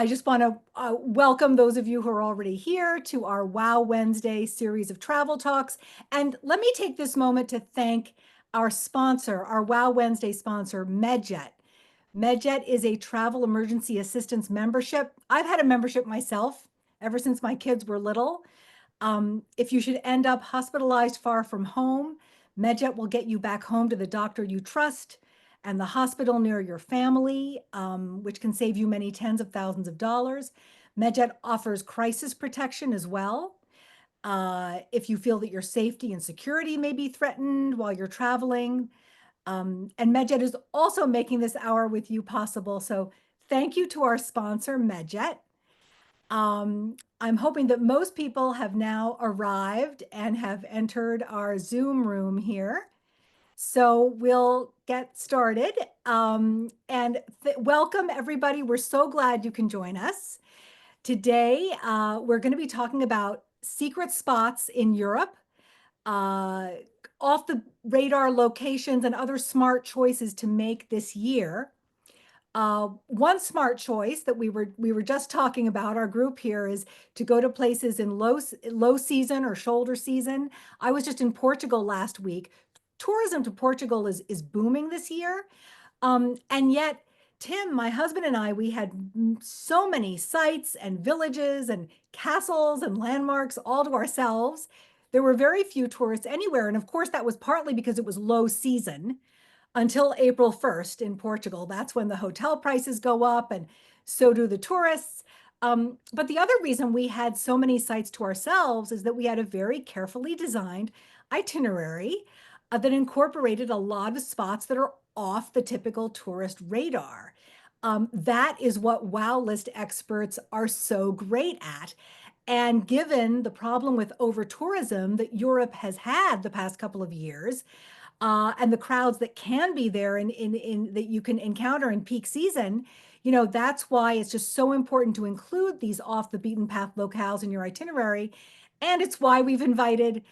I just want to welcome those of you who are already here to our Wow Wednesday series of travel talks. And let me take this moment to thank our sponsor, our Wow Wednesday sponsor, MedJet. MedJet is a travel emergency assistance membership. I've had a membership myself ever since my kids were little. If you should end up hospitalized far from home, MedJet will get you back home to the doctor you trust and the hospital near your family, which can save you many tens of thousands of dollars. MedJet offers crisis protection as well. If you feel that your safety and security may be threatened while you're traveling. And MedJet is also making this hour with you possible. So thank you to our sponsor, MedJet. I'm hoping that most people have now arrived and have entered our Zoom room here. So we'll get started. And welcome everybody. We're so glad you can join us. Today, we're going to be talking about secret spots in Europe, uh, off the radar locations and other smart choices to make this year. One smart choice that we were just talking about, our group here, is to go to places in low season or shoulder season. I was just in Portugal last week. Tourism to Portugal is booming this year. And yet, Tim, my husband and I, we had so many sites and villages and castles and landmarks all to ourselves. There were very few tourists anywhere. And of course, that was partly because it was low season until April 1st in Portugal. That's when the hotel prices go up and so do the tourists. But the other reason we had so many sites to ourselves is that we had a very carefully designed itinerary that incorporated a lot of spots that are off the typical tourist radar. That is what Wow List experts are so great at. And given the problem with over-tourism that Europe has had the past couple of years, and the crowds that can be there in that you can encounter in peak season, that's why it's just so important to include these off the beaten path locales in your itinerary. And it's why we've invited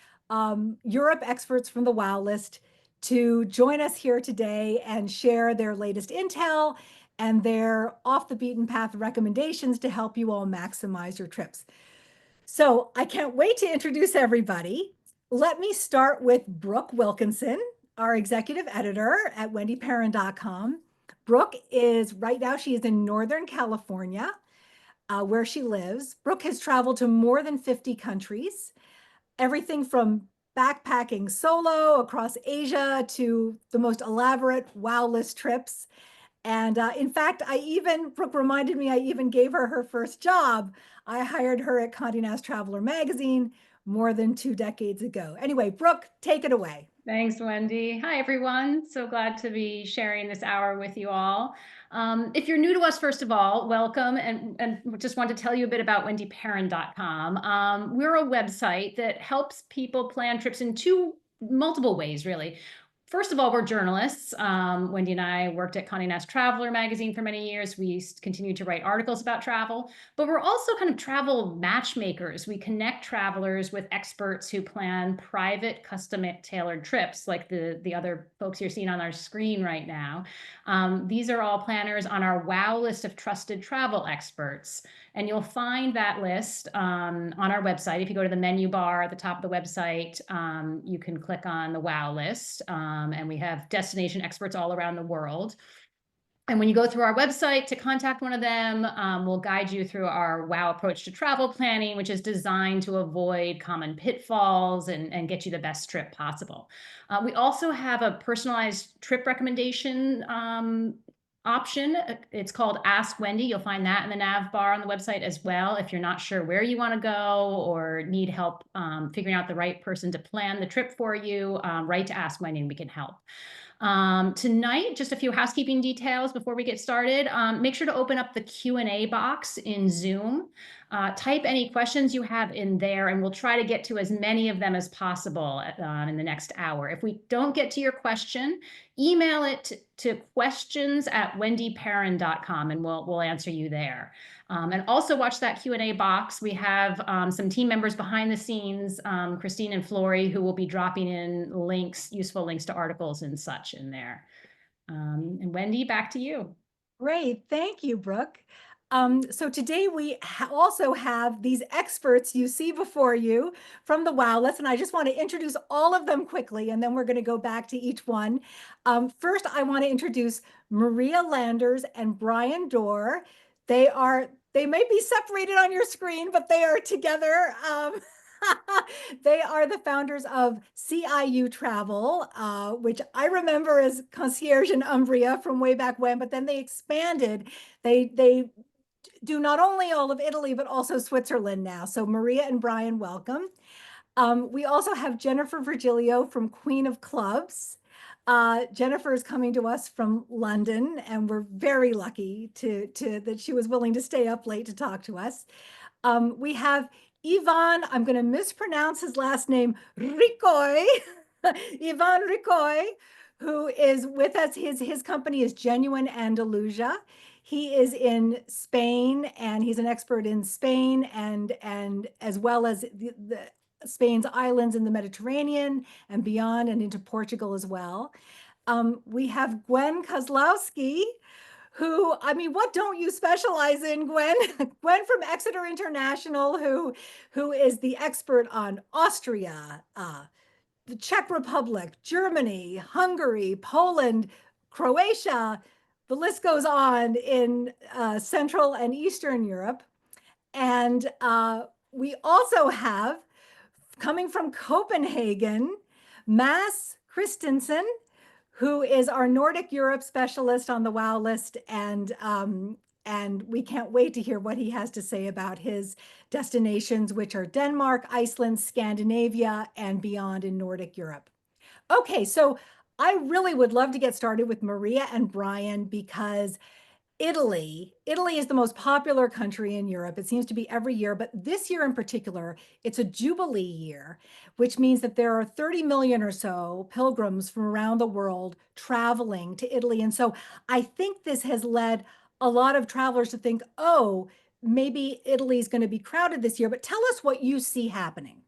Europe experts from the Wow List to join us here today and share their latest intel and their off the beaten path recommendations to help you all maximize your trips. So I can't wait to introduce everybody. Let me start with Brooke Wilkinson, our executive editor at WendyPerrin.com. Brooke is right now, she is in Northern California, where she lives. Brooke has traveled to more than 50 countries, everything from backpacking solo across Asia to the most elaborate Wow List trips. And in fact, Brooke reminded me, I even gave her her first job. I hired her at Condé Nast Traveler magazine more than 2 decades ago. Anyway, Brooke, take it away. Thanks, Wendy. Hi, everyone. So glad to be sharing this hour with you all. If you're new to us, first of all, welcome. And just want to tell you a bit about WendyPerrin.com. We're a website that helps people plan trips in multiple ways, really. First of all, we're journalists. Wendy and I worked at Condé Nast Traveler magazine for many years. We continue to write articles about travel, but we're also kind of travel matchmakers. We connect travelers with experts who plan private, custom-tailored trips, like the other folks you're seeing on our screen right now. These are all planners on our Wow list of trusted travel experts. And you'll find that list on our website. If you go to the menu bar at the top of the website, you can click on the Wow list. And we have destination experts all around the world. And when you go through our website to contact one of them, we'll guide you through our Wow approach to travel planning, which is designed to avoid common pitfalls and get you the best trip possible. We also have a personalized trip recommendation option. It's called Ask Wendy. You'll find that in the nav bar on the website as well. If you're not sure where you want to go or need help figuring out the right person to plan the trip for you, write to Ask Wendy and we can help. Tonight, just a few housekeeping details before we get started. Make sure to open up the Q&A box in Zoom. Type any questions you have in there, and we'll try to get to as many of them as possible in the next hour. If we don't get to your question, email it to questions@WendyPerrin.com, and we'll answer you there. And also watch that Q&A box. We have some team members behind the scenes, Christine and Flory, who will be dropping in links, useful links to articles and such in there. And Wendy, back to you. Great. Thank you, Brooke. So today we also have these experts you see before you from the WOW list, and I just want to introduce all of them quickly, and then we're going to go back to each one. First, I want to introduce Maria Landers and Brian Dorr. They may be separated on your screen, but they are together. They are the founders of CIU Travel, which I remember as Concierge in Umbria from way back when, but then they expanded. They do not only all of Italy, but also Switzerland now. So Maria and Brian, welcome. We also have Jennifer Virgilio from Queen of Clubs. Jennifer is coming to us from London, and we're very lucky that she was willing to stay up late to talk to us. We have Ivan, I'm going to mispronounce his last name, Ricoy, Ivan Ricoy, who is with us. His company is Genuine Andalusia. He is in Spain, and he's an expert in Spain and as well as the Spain's islands in the Mediterranean and beyond and into Portugal as well. We have Gwen Kozlowski, who, I mean, what don't you specialize in, Gwen? Gwen from Exeter International, who is the expert on Austria, the Czech Republic, Germany, Hungary, Poland, Croatia. The list goes on in Central and Eastern Europe. And we also have, coming from Copenhagen, Mads Christensen, who is our Nordic Europe specialist on the WOW list. And we can't wait to hear what he has to say about his destinations, which are Denmark, Iceland, Scandinavia, and beyond in Nordic Europe. Okay, so I really would love to get started with Maria and Brian because Italy is the most popular country in Europe. It seems to be every year, but this year in particular, it's a Jubilee year, which means that there are 30 million or so pilgrims from around the world traveling to Italy. And so I think this has led a lot of travelers to think, oh, maybe Italy is going to be crowded this year. But tell us what you see happening.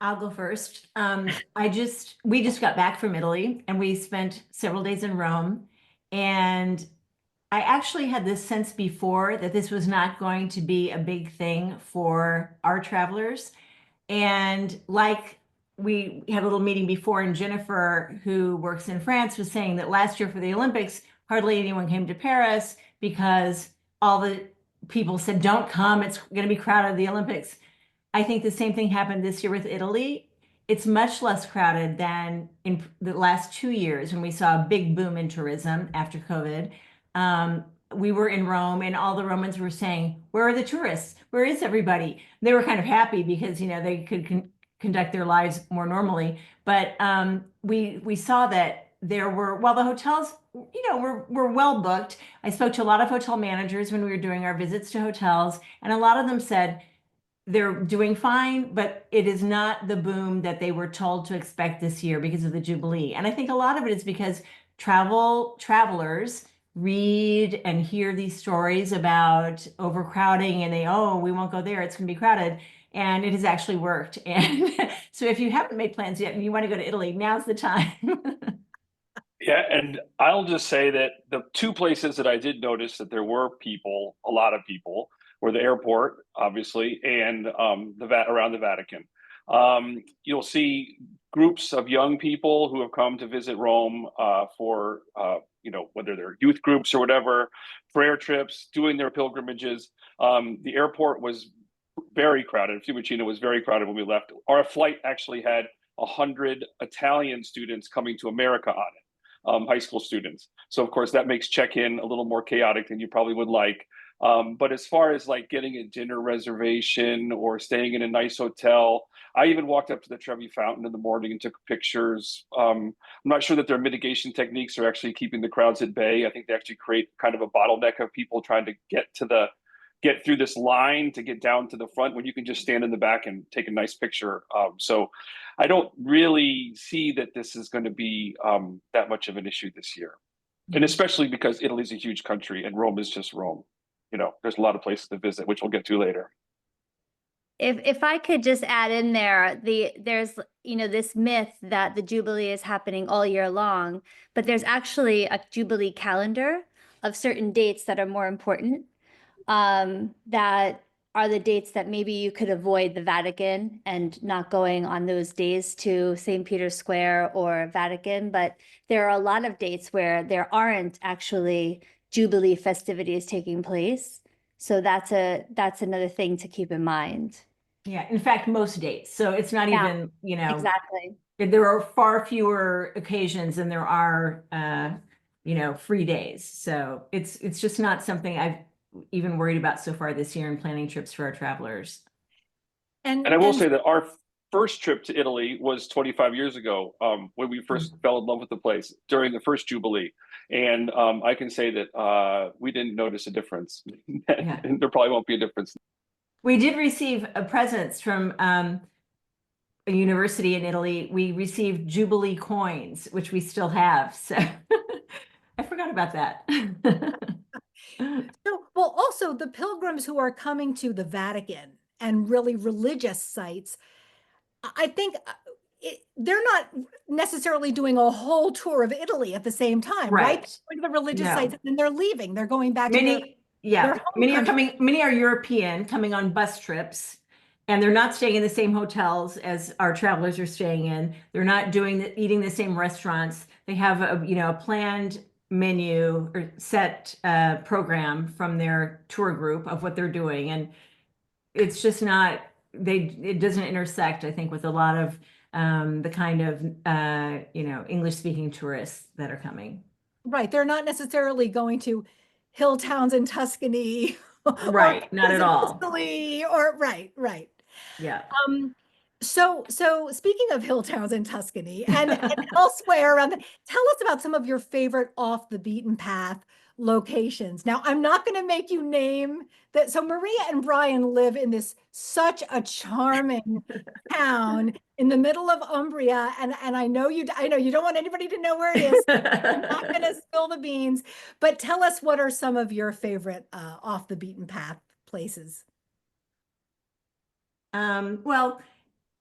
I'll go first. We just got back from Italy and we spent several days in Rome. And I actually had this sense before that this was not going to be a big thing for our travelers. And like we had a little meeting before, and Jennifer, who works in France, was saying that last year for the Olympics, hardly anyone came to Paris because all the people said, don't come, it's going to be crowded at the Olympics. I think the same thing happened this year with Italy. It's much less crowded than in the last 2 years when we saw a big boom in tourism after COVID. We were in Rome and all the Romans were saying, where are the tourists? Where is everybody? They were kind of happy because, they could conduct their lives more normally. But we saw that there were, while the hotels, were well booked. I spoke to a lot of hotel managers when we were doing our visits to hotels, and a lot of them said, they're doing fine, but it is not the boom that they were told to expect this year because of the Jubilee. And I think a lot of it is because travelers read and hear these stories about overcrowding and we won't go there, it's going to be crowded. And it has actually worked. And so if you haven't made plans yet and you want to go to Italy, now's the time. Yeah, and I'll just say that the two places that I did notice that there were people, a lot of people, were the airport, obviously, and around the Vatican. You'll see groups of young people who have come to visit Rome for, whether they're youth groups or whatever, prayer trips, doing their pilgrimages. The airport was very crowded. Fiumicino was very crowded when we left. Our flight actually had 100 Italian students coming to America on it. High school students. So of course that makes check-in a little more chaotic than you probably would like. But as far as like getting a dinner reservation or staying in a nice hotel, I even walked up to the Trevi Fountain in the morning and took pictures. I'm not sure that their mitigation techniques are actually keeping the crowds at bay. I think they actually create kind of a bottleneck of people trying to get through this line to get down to the front when you can just stand in the back and take a nice picture. So I don't really see that this is going to be that much of an issue this year. And especially because Italy's a huge country and Rome is just Rome. There's a lot of places to visit, which we'll get to later. If I could just add in there, there's this myth that the Jubilee is happening all year long, but there's actually a Jubilee calendar of certain dates that are more important, that are the dates that maybe you could avoid the Vatican and not going on those days to St. Peter's Square or Vatican. But there are a lot of dates where there aren't actually Jubilee festivities taking place. So that's another thing to keep in mind. Yeah, in fact, most dates. So it's not Yeah, even, you know, exactly. there are far fewer occasions than there are, you know, free days. So it's just not something I've even worried about so far this year in planning trips for our travelers. And I will say that our first trip to Italy was 25 years ago, when we first fell in love with the place during the first Jubilee. And I can say that we didn't notice a difference. Yeah. And there probably won't be a difference. We did receive presents from a university in Italy. We received Jubilee coins, which we still have. So I forgot about that. So, well, also the pilgrims who are coming to the Vatican and really religious sites, I think they're not necessarily doing a whole tour of Italy at the same time, right? Right. They're going to the religious No. sites and then they're leaving. They're going back to their Yeah, home many are country. coming, many are European, coming on bus trips, and they're not staying in the same hotels as our travelers are staying in. They're not eating the same restaurants. They have a, you know, a planned menu or set program from their tour group of what they're doing, and it's just not, it doesn't intersect, I think, with a lot of the kind of you know, English speaking tourists that are coming. Right. They're not necessarily going to hill towns in Tuscany or Right, not at in all. Sicily or right. Yeah. So speaking of hill towns in Tuscany and elsewhere around, tell us about some of your favorite off the beaten path locations. Now, I'm not going to make you name that. So Maria and Brian live in this such a charming town in the middle of Umbria, and I know you don't want anybody to know where it is. I'm not going to spill the beans, but tell us, what are some of your favorite off the beaten path places? Well,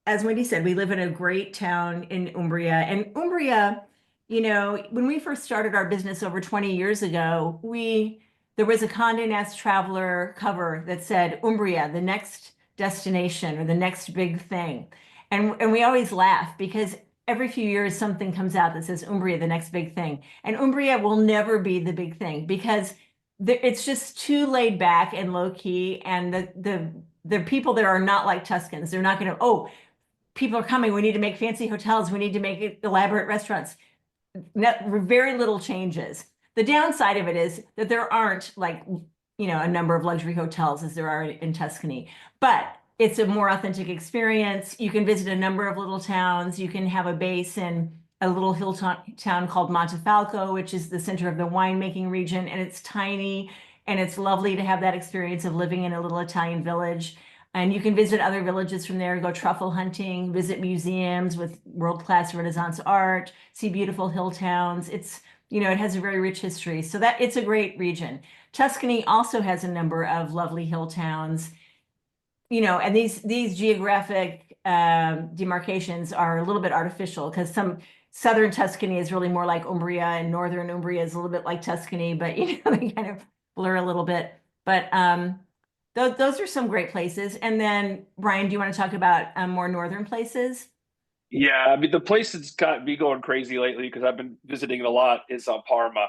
as Wendy said, we live in a great town in Umbria. And Umbria, you know, when we first started our business over 20 years ago, there was a Condé Nast Traveler cover that said Umbria, the next destination or the next big thing. And we always laugh because every few years something comes out that says Umbria, the next big thing. And Umbria will never be the big thing because it's just too laid back and low key, and the people there are not like Tuscans. They're not going to, oh, people are coming, we need to make fancy hotels, we need to make elaborate restaurants. Very little changes. The downside of it is that there aren't, like, you know, a number of luxury hotels as there are in Tuscany, but it's a more authentic experience. You can visit a number of little towns. You can have a base in a little hill town called Montefalco, which is the center of the winemaking region, and it's tiny, and it's lovely to have that experience of living in a little Italian village. And you can visit other villages from there, go truffle hunting, visit museums with world-class Renaissance art, see beautiful hill towns. It's, you know, it has a very rich history. So that it's a great region. Tuscany also has a number of lovely hill towns, you know, and these geographic demarcations are a little bit artificial because some southern Tuscany is really more like Umbria and northern Umbria is a little bit like Tuscany, but, you know, they kind of blur a little bit. But those are some great places. And then, Brian, do you want to talk about more northern places? Yeah, I mean, the place that's got me going crazy lately, because I've been visiting it a lot, is Parma.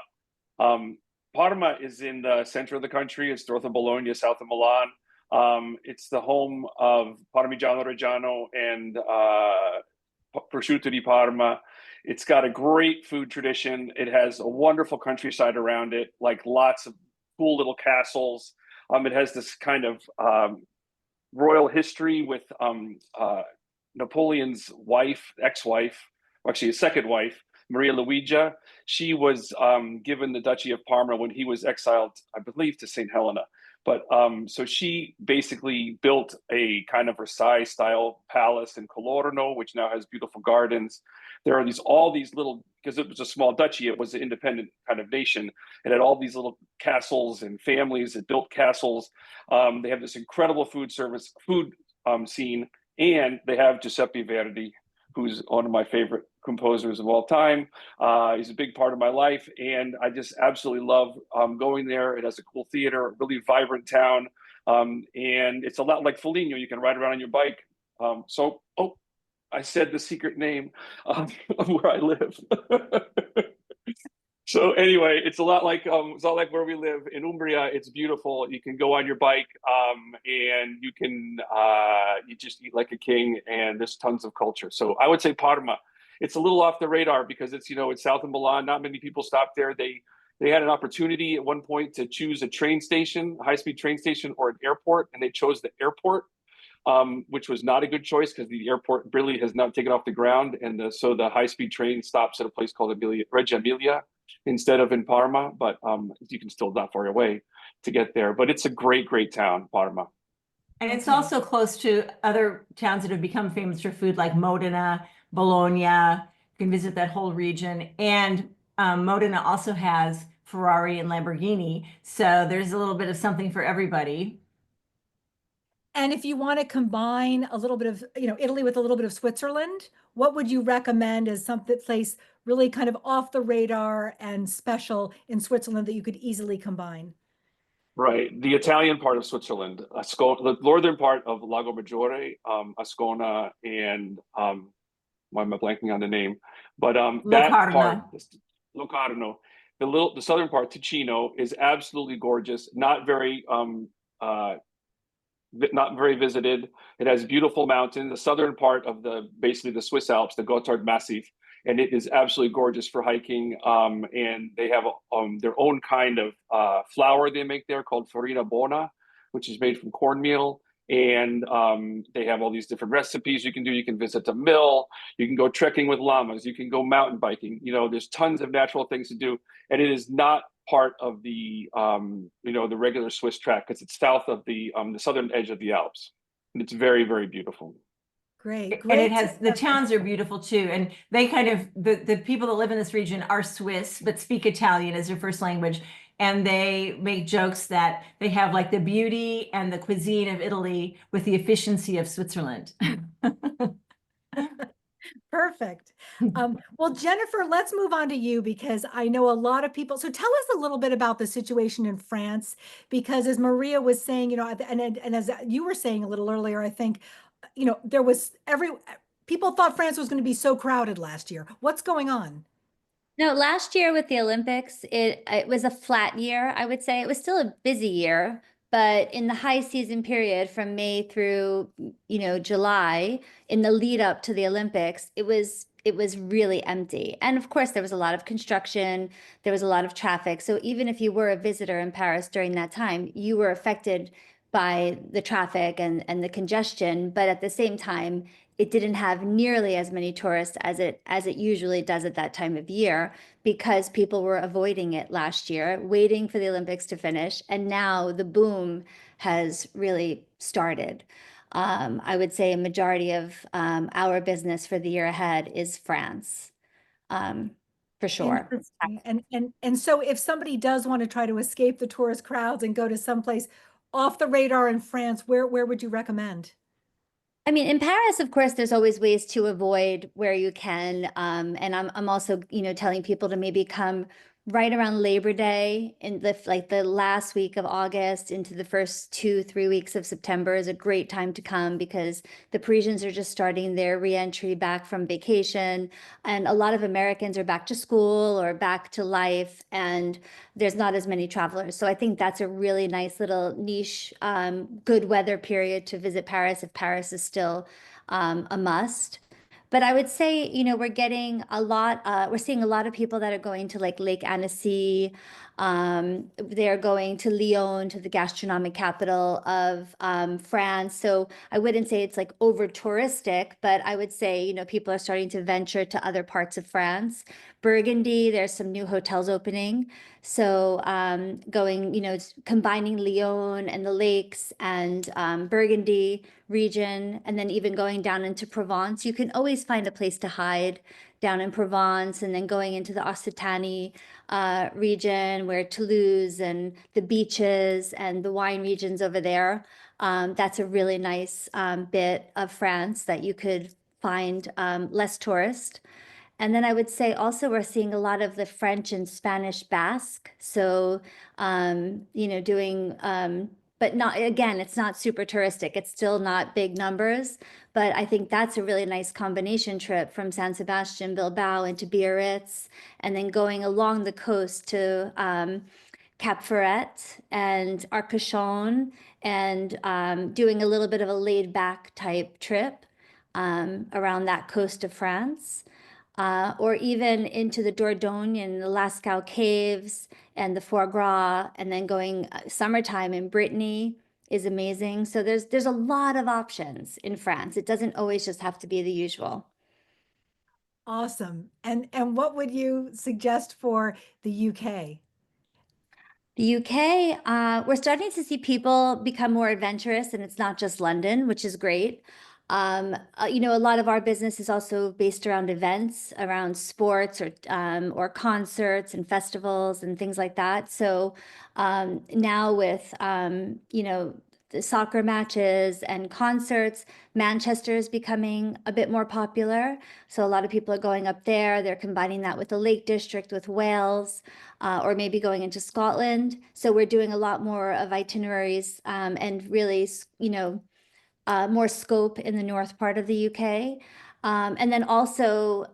Parma is in the center of the country. It's north of Bologna, south of Milan. It's the home of Parmigiano Reggiano and Prosciutto di Parma. It's got a great food tradition. It has a wonderful countryside around it, like lots of cool little castles. It has this kind of royal history with Napoleon's wife, ex-wife, actually his second wife, Maria Luigia. She was given the Duchy of Parma when he was exiled, I believe, to St. Helena. But so she basically built a kind of Versailles-style palace in Colorno, which now has beautiful gardens. There are all these little, because it was a small duchy, it was an independent kind of nation. It had all these little castles and families that built castles. They have this incredible food scene, and they have Giuseppe Verdi, who's one of my favorite composers of all time. He's a big part of my life, and I just absolutely love going there. It has a cool theater, a really vibrant town, and it's a lot like Foligno. You can ride around on your bike. I said the secret name of where I live. So anyway, it's a lot like where we live in Umbria. It's beautiful. You can go on your bike, and you can you just eat like a king. And there's tons of culture. So I would say Parma. It's a little off the radar because it's it's south of Milan. Not many people stop there. They had an opportunity at one point to choose a train station, a high-speed train station, or an airport, and they chose the airport, which was not a good choice because the airport really has not taken off the ground, and so the high-speed train stops at a place called Reggio Emilia instead of in Parma, but you can still not far away to get there. But it's a great, great town, Parma. And it's also close to other towns that have become famous for food like Modena, Bologna. You can visit that whole region. And Modena also has Ferrari and Lamborghini. So there's a little bit of something for everybody. And if you want to combine a little bit of, Italy with a little bit of Switzerland, what would you recommend as some place really kind of off the radar and special in Switzerland that you could easily combine? Right. The Italian part of Switzerland, the northern part of Lago Maggiore, Ascona, and why am I blanking on the name? But that part, Locarno, the southern part, Ticino, is absolutely gorgeous. Not very visited. It has beautiful mountains. The southern part of basically the Swiss Alps, the Gotthard Massif, and it is absolutely gorgeous for hiking. And they have their own kind of flour they make there called farina bona, which is made from cornmeal. And they have all these different recipes you can do. You can visit a mill. You can go trekking with llamas. You can go mountain biking. There's tons of natural things to do, and it is not part of the the regular Swiss track because it's south of the southern edge of the Alps, and it's very, very beautiful. Great. And it has, the towns are beautiful too. And they kind of, the people that live in this region are Swiss, but speak Italian as their first language. And they make jokes that they have like the beauty and the cuisine of Italy with the efficiency of Switzerland. Perfect. Well, Jennifer, let's move on to you because I know a lot of people. So tell us a little bit about the situation in France, because as Maria was saying, and as you were saying a little earlier, I think, there was people thought France was going to be so crowded last year. What's going on? No, last year with the Olympics, it was a flat year, I would say. It was still a busy year, but in the high season period from May through, July, in the lead up to the Olympics, it was really empty. And of course, there was a lot of construction, there was a lot of traffic. So even if you were a visitor in Paris during that time, you were affected by the traffic and the congestion, but at the same time, it didn't have nearly as many tourists as it usually does at that time of year because people were avoiding it last year, waiting for the Olympics to finish, and now the boom has really started. I would say a majority of our business for the year ahead is France, for sure. And so if somebody does want to try to escape the tourist crowds and go to someplace off the radar in France, where would you recommend? I mean, in Paris, of course, there's always ways to avoid where you can. And I'm also, telling people to maybe come right around Labor Day in the last week of August into the first 2-3 weeks of September is a great time to come because the Parisians are just starting their reentry back from vacation. And a lot of Americans are back to school or back to life, and there's not as many travelers. So I think that's a really nice little niche, good weather period to visit Paris if Paris is still a must. But I would say, we're getting we're seeing a lot of people that are going to like Lake Annecy. They're going to Lyon, to the gastronomic capital of France. So I wouldn't say it's like over touristic, but I would say, people are starting to venture to other parts of France. Burgundy, there's some new hotels opening. So combining Lyon and the lakes and Burgundy region, and then even going down into Provence, you can always find a place to hide down in Provence, and then going into the Occitanie region where Toulouse and the beaches and the wine regions over there. That's a really nice bit of France that you could find less tourist. And then I would say also we're seeing a lot of the French and Spanish Basque. So, doing, but not, again, it's not super touristic. It's still not big numbers, but I think that's a really nice combination trip from San Sebastian, Bilbao into Biarritz, and then going along the coast to Cap Ferret and Arcachon, and doing a little bit of a laid back type trip around that coast of France. Or even into the Dordogne and the Lascaux caves and the foie gras, and then going summertime in Brittany is amazing. So there's a lot of options in France. It doesn't always just have to be the usual. Awesome. And what would you suggest for the UK? The UK, we're starting to see people become more adventurous, and it's not just London, which is great. A lot of our business is also based around events, around sports or concerts and festivals and things like that. So now with the soccer matches and concerts, Manchester is becoming a bit more popular. So a lot of people are going up there. They're combining that with the Lake District, with Wales, or maybe going into Scotland. So we're doing a lot more of itineraries and really, more scope in the north part of the UK. And then also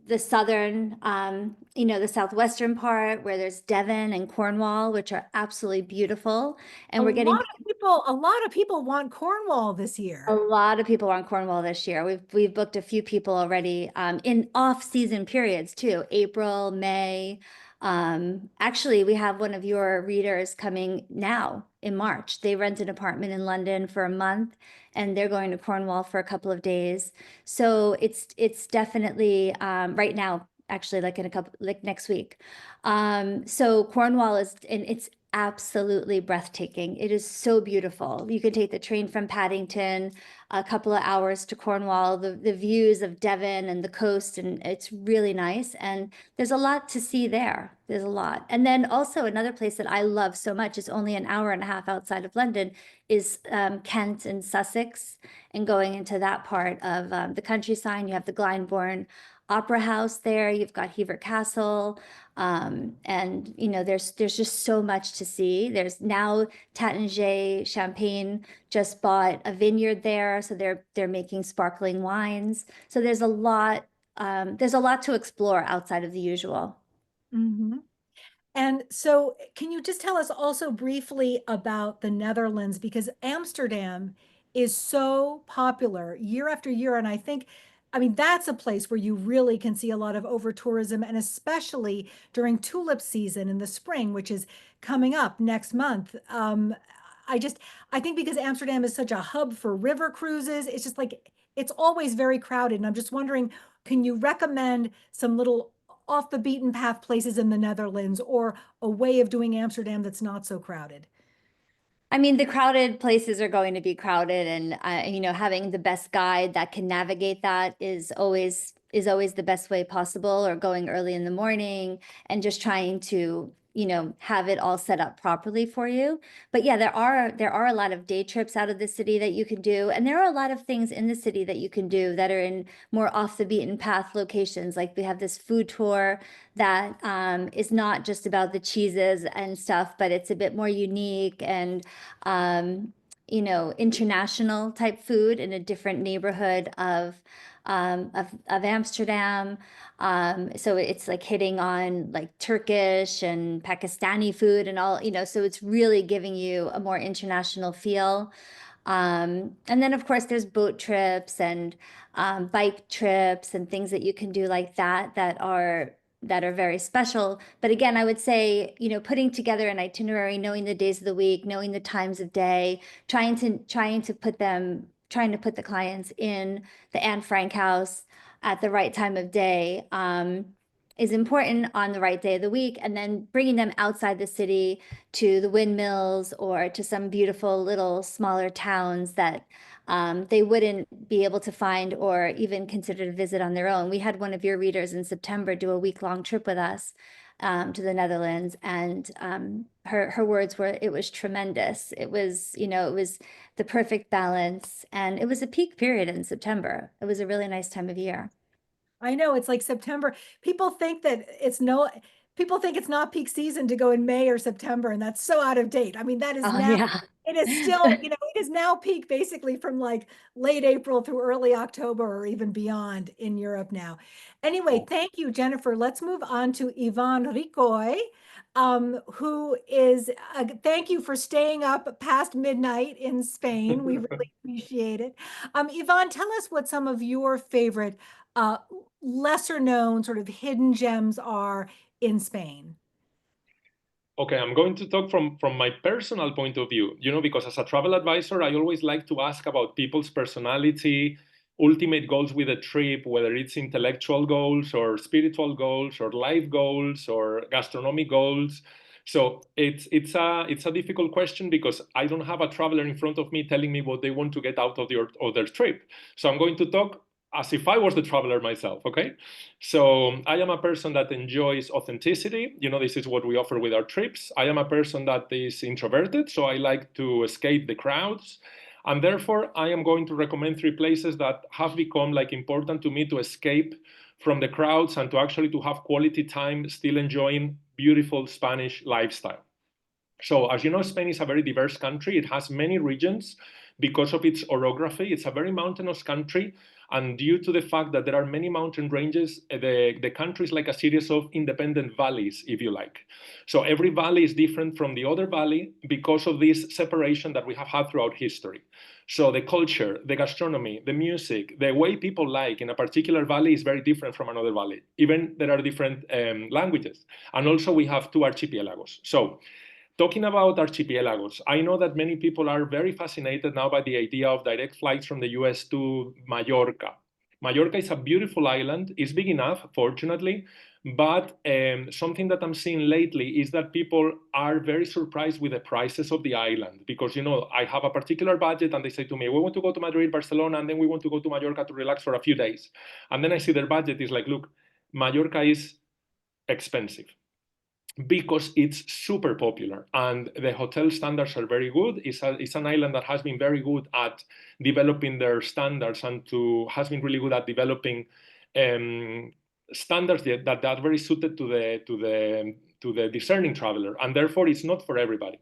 the southern, the southwestern part where there's Devon and Cornwall, which are absolutely beautiful. And we're getting A lot of people want Cornwall this a year. lot of people on Cornwall this year. We've booked a few people already in off-season periods too, April, May. Actually, we have one of your readers coming now in March. They rent an apartment in London for a month, and they're going to Cornwall for a couple of days. So it's definitely right now, actually, like next week. So Cornwall it's absolutely breathtaking. It is so beautiful. You can take the train from Paddington, a couple of hours to Cornwall, the views of Devon and the coast, and it's really nice. And there's a lot to see there. There's a lot. And then also another place that I love so much is only an hour and a half outside of London is Kent and Sussex, and going into that part of the countryside. You have the Glyndebourne Opera House there. You've got Hever Castle. And there's just so much to see. There's now Taittinger Champagne just bought a vineyard there, so they're making sparkling wines. So there's a lot to explore outside of the usual. Mhm. And so, can you just tell us also briefly about the Netherlands? Because Amsterdam is so popular year after year. And I mean, that's a place where you really can see a lot of over tourism, and especially during tulip season in the spring, which is coming up next month. I think because Amsterdam is such a hub for river cruises, it's just like, it's always very crowded. And I'm just wondering, can you recommend some little off the beaten path places in the Netherlands, or a way of doing Amsterdam that's not so crowded? I mean, the crowded places are going to be crowded, and having the best guide that can navigate that is always the best way possible, or going early in the morning and just trying to, have it all set up properly for you. But yeah, there are a lot of day trips out of the city that you can do, and there are a lot of things in the city that you can do that are in more off the beaten path locations. Like we have this food tour that is not just about the cheeses and stuff, but it's a bit more unique and international type food in a different neighborhood of Amsterdam. So it's like hitting on like Turkish and Pakistani food and all, so it's really giving you a more international feel. And then of course there's boat trips and bike trips and things that you can do like that are very special. But again, I would say, putting together an itinerary, knowing the days of the week, knowing the times of day, trying to put the clients in the Anne Frank house at the right time of day, is important on the right day of the week, and then bringing them outside the city to the windmills or to some beautiful little smaller towns that they wouldn't be able to find or even consider to visit on their own. We had one of your readers in September do a week-long trip with us to the Netherlands, and her words were, it was tremendous. It was the perfect balance, and it was a peak period in September. It was a really nice time of year. I know, it's like September. People think that people think it's not peak season to go in May or September, and that's so out of date. I mean, that is Oh, now, yeah. it is still, it is now peak basically from like late April through early October or even beyond in Europe now. Anyway, thank you, Jennifer. Let's move on to Ivan Ricoy, who is, thank you for staying up past midnight in Spain. We really appreciate it. Ivan, tell us what some of your favorite uh, lesser known sort of hidden gems are in Spain. Okay, I'm going to talk from my personal point of view, because as a travel advisor, I always like to ask about people's personality, ultimate goals with a trip, whether it's intellectual goals or spiritual goals or life goals or gastronomic goals. So it's a difficult question because I don't have a traveler in front of me telling me what they want to get out of their trip. So I'm going to talk as if I was the traveler myself, okay? So I am a person that enjoys authenticity. This is what we offer with our trips. I am a person that is introverted, so I like to escape the crowds. And therefore, I am going to recommend 3 places that have become like important to me to escape from the crowds and to actually to have quality time, still enjoying beautiful Spanish lifestyle. So as you know, Spain is a very diverse country. It has many regions because of its orography. It's a very mountainous country. And due to the fact that there are many mountain ranges, the country is like a series of independent valleys, if you like. So every valley is different from the other valley because of this separation that we have had throughout history. So the culture, the gastronomy, the music, the way people like in a particular valley is very different from another valley. Even there are different languages. And also we have 2 archipelagos. So talking about archipelagos, I know that many people are very fascinated now by the idea of direct flights from the US to Mallorca. Mallorca is a beautiful island. It's big enough, fortunately, but something that I'm seeing lately is that people are very surprised with the prices of the island because, I have a particular budget and they say to me, we want to go to Madrid, Barcelona, and then we want to go to Mallorca to relax for a few days. And then I see their budget is like, look, Mallorca is expensive because it's super popular and the hotel standards are very good. It's an island that has been very good at developing their standards and has been really good at developing standards that are very suited to the discerning traveler, and therefore it's not for everybody.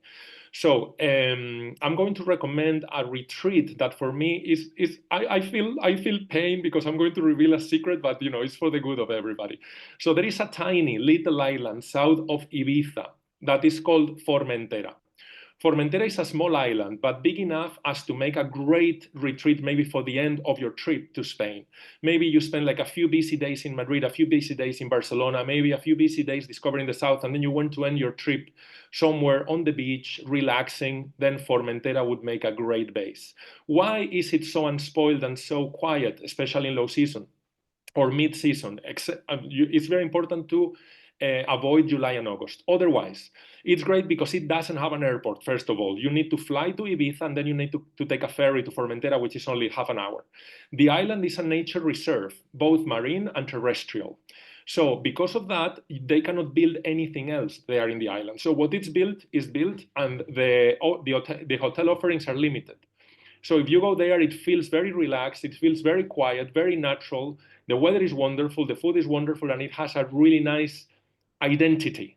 So I'm going to recommend a retreat that for me is I feel pain because I'm going to reveal a secret, but it's for the good of everybody. So there is a tiny little island south of Ibiza that is called Formentera. Formentera is a small island, but big enough as to make a great retreat maybe for the end of your trip to Spain. Maybe you spend like a few busy days in Madrid, a few busy days in Barcelona, maybe a few busy days discovering the south, and then you want to end your trip somewhere on the beach, relaxing, then Formentera would make a great base. Why is it so unspoiled and so quiet, especially in low season or mid-season? It's very important to avoid July and August. Otherwise, it's great because it doesn't have an airport, first of all. You need to fly to Ibiza and then you need to take a ferry to Formentera, which is only half an hour. The island is a nature reserve, both marine and terrestrial. So because of that, they cannot build anything else there in the island. So what it's built is built, and the hotel offerings are limited. So if you go there, it feels very relaxed, it feels very quiet, very natural. The weather is wonderful, the food is wonderful, and it has a really nice identity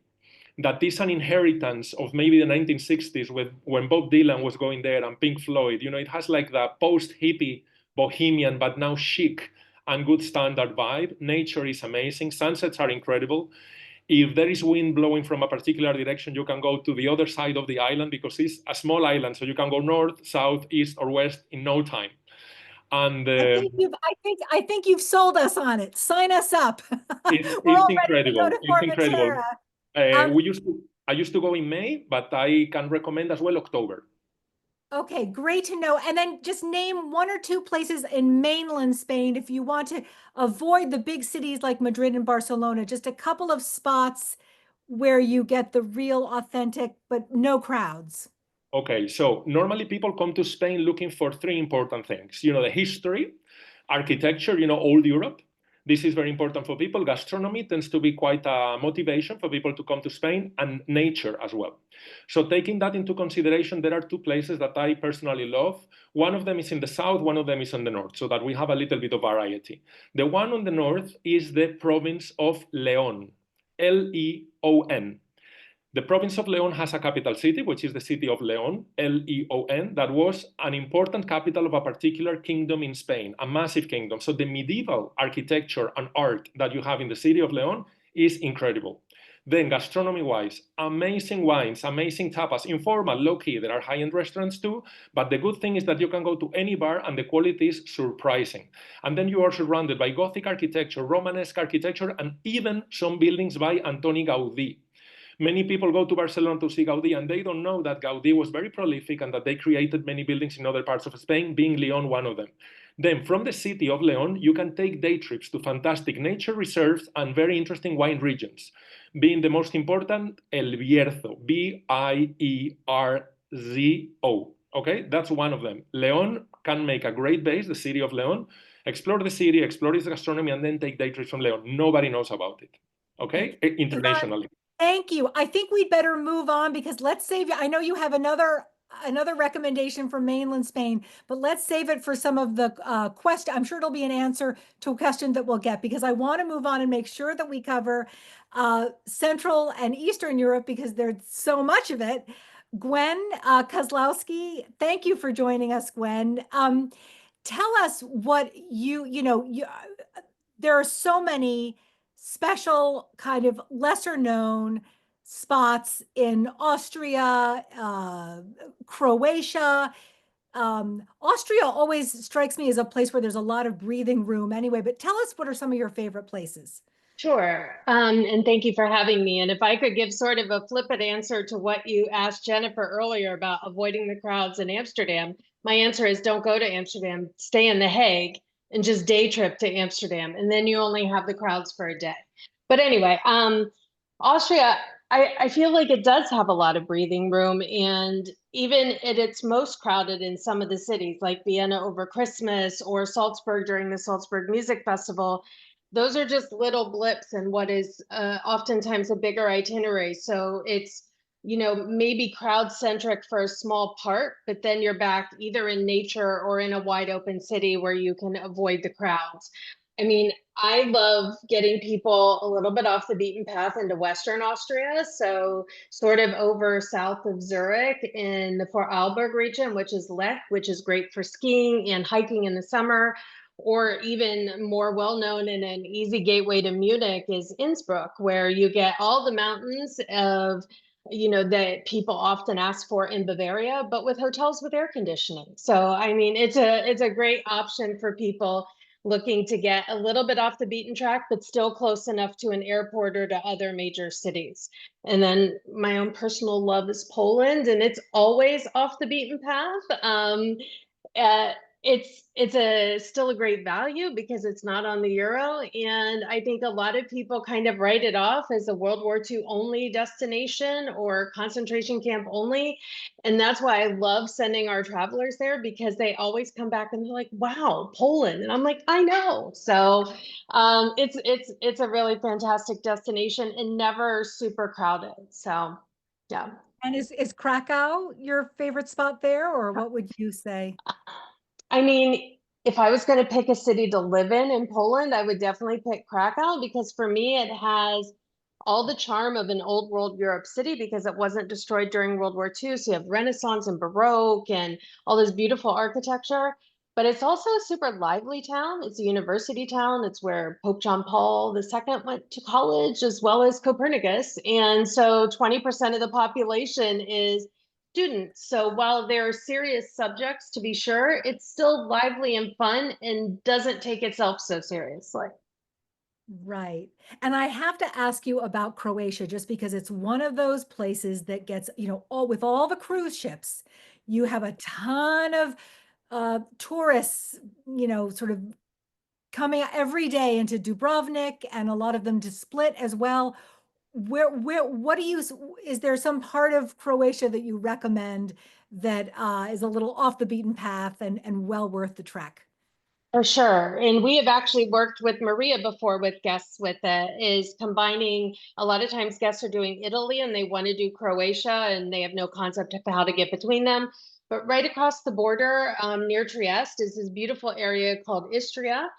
that is an inheritance of maybe the 1960s when Bob Dylan was going there and Pink Floyd. It has like the post-hippie bohemian, but now chic and good standard vibe. Nature is amazing. Sunsets are incredible. If there is wind blowing from a particular direction, you can go to the other side of the island because it's a small island. So you can go north, south, east, or west in no time. And I think you've sold us on it. Sign us up. We're it's all incredible. ready to go to It's incredible. Formentera. I used to go in May, but I can recommend as well October. Okay, great to know. And then just name 1 or 2 places in mainland Spain if you want to avoid the big cities like Madrid and Barcelona, just a couple of spots where you get the real authentic, but no crowds. Okay, so normally people come to Spain looking for 3 important things. The history, architecture, old Europe, This is very important for people. Gastronomy tends to be quite a motivation for people to come to Spain, and nature as well. So taking that into consideration, there are two places that I personally love. One of them is in the south, one of them is in the north, so that we have a little bit of variety. The one on the north is the province of León, Leon. The province of León has a capital city, which is the city of León, Leon, that was an important capital of a particular kingdom in Spain, a massive kingdom. So the medieval architecture and art that you have in the city of León is incredible. Then gastronomy-wise, amazing wines, amazing tapas, informal, low-key. There are high-end restaurants too, but the good thing is that you can go to any bar and the quality is surprising. And then you are surrounded by Gothic architecture, Romanesque architecture, and even some buildings by Antoni Gaudí. Many people go to Barcelona to see Gaudí, and they don't know that Gaudí was very prolific and that they created many buildings in other parts of Spain, being León one of them. Then from the city of León, you can take day trips to fantastic nature reserves and very interesting wine regions, being the most important, El Bierzo, Bierzo. Okay, that's one of them. León can make a great base, the city of León, explore the city, explore its gastronomy, and then take day trips from León. Nobody knows about it, okay, internationally. Thank you. I think we'd better move on because let's save, I know you have another recommendation for mainland Spain, but let's save it for some of the question. I'm sure it'll be an answer to a question that we'll get, because I want to move on and make sure that we cover Central and Eastern Europe because there's so much of it. Gwen Kozlowski, thank you for joining us, Gwen. Tell us what there are so many special kind of lesser known spots in Austria, Croatia. Austria always strikes me as a place where there's a lot of breathing room anyway, but tell us, what are some of your favorite places? Sure. And thank you for having me. And if I could give sort of a flippant answer to what you asked Jennifer earlier about avoiding the crowds in Amsterdam, my answer is don't go to Amsterdam, stay in The Hague and just day trip to Amsterdam. And then you only have the crowds for a day. But anyway, Austria, I feel like it does have a lot of breathing room. And even at its most crowded in some of the cities, like Vienna over Christmas or Salzburg during the Salzburg Music Festival, those are just little blips in what is oftentimes a bigger itinerary. So it's, maybe crowd centric for a small part, but then you're back either in nature or in a wide open city where you can avoid the crowds. I mean, I love getting people a little bit off the beaten path into Western Austria. So sort of over south of Zurich in the Vorarlberg region, which is Lech, which is great for skiing and hiking in the summer. Or even more well-known and an easy gateway to Munich is Innsbruck, where you get all the mountains of, that people often ask for in Bavaria, but with hotels with air conditioning. So, I mean, it's a great option for people looking to get a little bit off the beaten track, but still close enough to an airport or to other major cities. And then my own personal love is Poland, and it's always off the beaten path. It's still a great value because it's not on the euro. And I think a lot of people kind of write it off as a World War II only destination or concentration camp only. And that's why I love sending our travelers there, because they always come back and they're like, wow, Poland. And I'm like, I know. So it's a really fantastic destination and never super crowded. So yeah. And is Krakow your favorite spot there, or what would you say? I mean, if I was going to pick a city to live in Poland, I would definitely pick Krakow, because for me, it has all the charm of an old world Europe city because it wasn't destroyed during World War II. So you have Renaissance and Baroque and all this beautiful architecture. But it's also a super lively town. It's a university town. It's where Pope John Paul II went to college, as well as Copernicus. And so 20% of the population is students. So while there are serious subjects to be sure, it's still lively and fun and doesn't take itself so seriously. Right. And I have to ask you about Croatia, just because it's one of those places that gets, with all the cruise ships, you have a ton of tourists, sort of coming every day into Dubrovnik, and a lot of them to Split as well. What is there some part of Croatia that you recommend that is a little off the beaten path and well worth the trek? For sure. And we have actually worked with Maria before with guests with it, is combining, a lot of times guests are doing Italy and they want to do Croatia and they have no concept of how to get between them. But right across the border near Trieste is this beautiful area called Istria.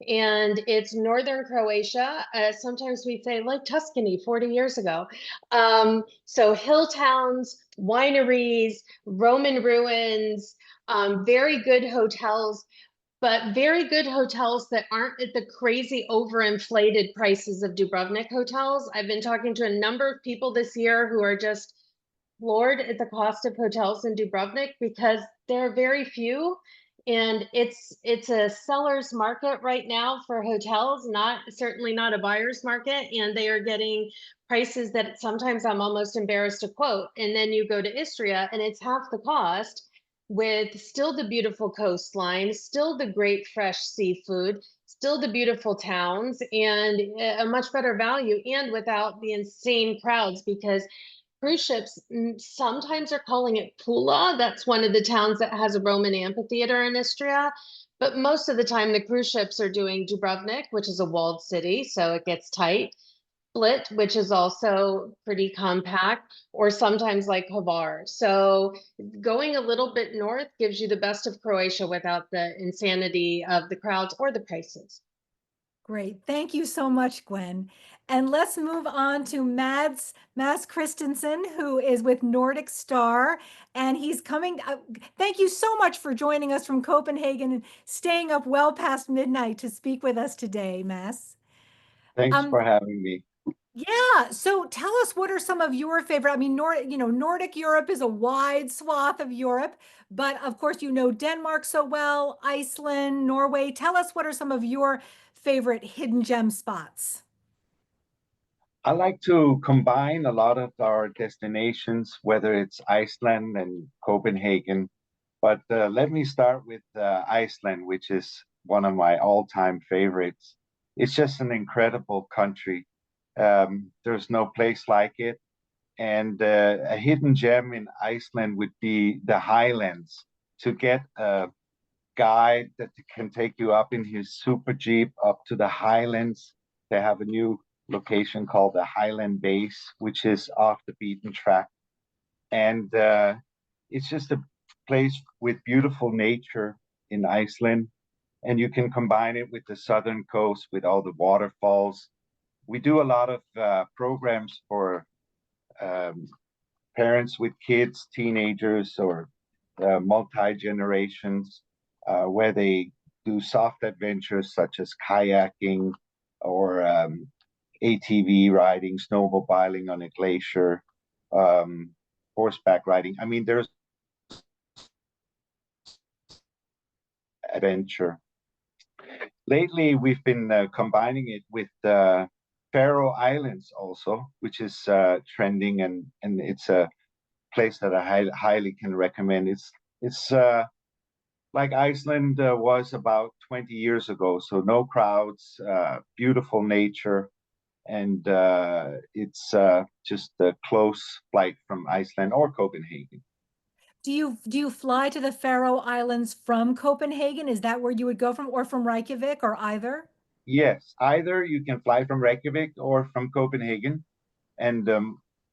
And it's northern Croatia. Sometimes we say like Tuscany 40 years ago. So hill towns, wineries, Roman ruins, very good hotels, but very good hotels that aren't at the crazy overinflated prices of Dubrovnik hotels. I've been talking to a number of people this year who are just floored at the cost of hotels in Dubrovnik because there are very few. And it's a seller's market right now for hotels, not certainly not a buyer's market. And they are getting prices that sometimes I'm almost embarrassed to quote. And then you go to Istria and it's half the cost with still the beautiful coastline, still the great fresh seafood, still the beautiful towns, and a much better value, and without the insane crowds because cruise ships sometimes are calling it Pula. That's one of the towns that has a Roman amphitheater in Istria. But most of the time, the cruise ships are doing Dubrovnik, which is a walled city, so it gets tight. Split, which is also pretty compact, or sometimes like Hvar. So going a little bit north gives you the best of Croatia without the insanity of the crowds or the prices. Great. Thank you so much, Gwen. And let's move on to Mads Christensen, who is with Nordic Star, and he's coming. Thank you so much for joining us from Copenhagen and staying up well past midnight to speak with us today, Mads. Thanks for having me. Yeah. So tell us, what are some of your favorite? I mean, Nordic Europe is a wide swath of Europe, but of course, you know Denmark so well, Iceland, Norway. Tell us, what are some of your favorite hidden gem spots? I like to combine a lot of our destinations, whether it's Iceland and Copenhagen. But let me start with Iceland, which is one of my all-time favorites. It's just an incredible country. There's no place like it. And a hidden gem in Iceland would be the Highlands. To get a guide that can take you up in his super Jeep up to the Highlands. They have a new location called the Highland Base, which is off the beaten track. And it's just a place with beautiful nature in Iceland. And you can combine it with the southern coast with all the waterfalls. We do a lot of programs for parents with kids, teenagers, or multi-generations, where they do soft adventures such as kayaking or ATV riding, snowmobiling on a glacier, horseback riding. I mean, there's adventure. Lately, we've been combining it with Faroe Islands also, which is trending, and it's a place that I highly can recommend. It's like Iceland was about 20 years ago, so no crowds, beautiful nature, and it's just a close flight from Iceland or Copenhagen. Do you fly to the Faroe Islands from Copenhagen? Is that where you would go from, or from Reykjavik, or either? Yes, either you can fly from Reykjavik or from Copenhagen, and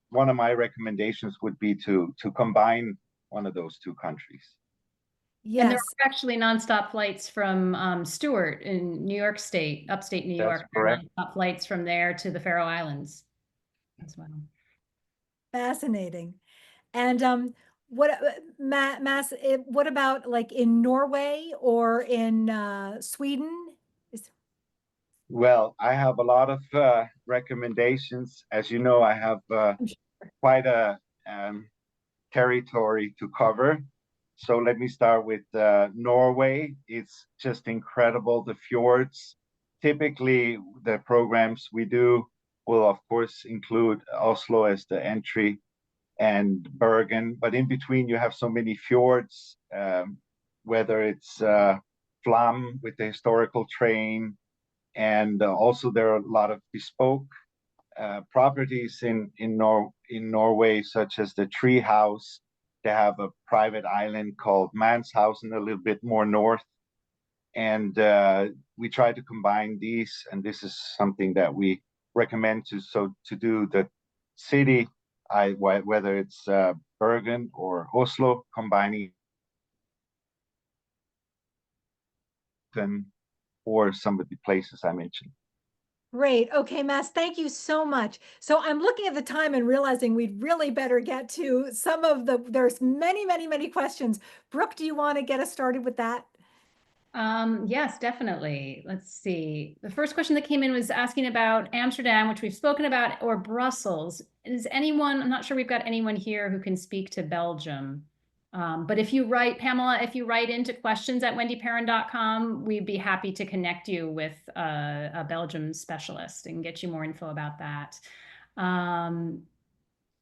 one of my recommendations would be to combine one of those two countries. And there Yes. are actually nonstop flights from Stewart in New York State, upstate New York. That's correct. Nonstop flights from there to the Faroe Islands as well. Fascinating. And what what about like in Norway or in Sweden? Well, I have a lot of recommendations. As you know, I have quite a territory to cover. So let me start with Norway. It's just incredible, the fjords. Typically, the programs we do will, of course, include Oslo as the entry and Bergen. But in between, you have so many fjords, whether it's Flam with the historical train, and also there are a lot of bespoke properties in Norway, such as the Tree House. They have a private island called Manshausen, a little bit more north, And we try to combine these, and this is something that we recommend to do the city, whether it's Bergen or Oslo, combining or some of the places I mentioned. Great. Okay, Mass, thank you so much. So I'm looking at the time and realizing we'd really better get to some of there's many, many, many questions. Brooke, do you want to get us started with that? Yes, definitely. Let's see. The first question that came in was asking about Amsterdam, which we've spoken about, or Brussels. Is anyone, I'm not sure we've got anyone here who can speak to Belgium. But if you write, Pamela, if you write into questions at WendyPerrin.com, we'd be happy to connect you with a Belgium specialist and get you more info about that.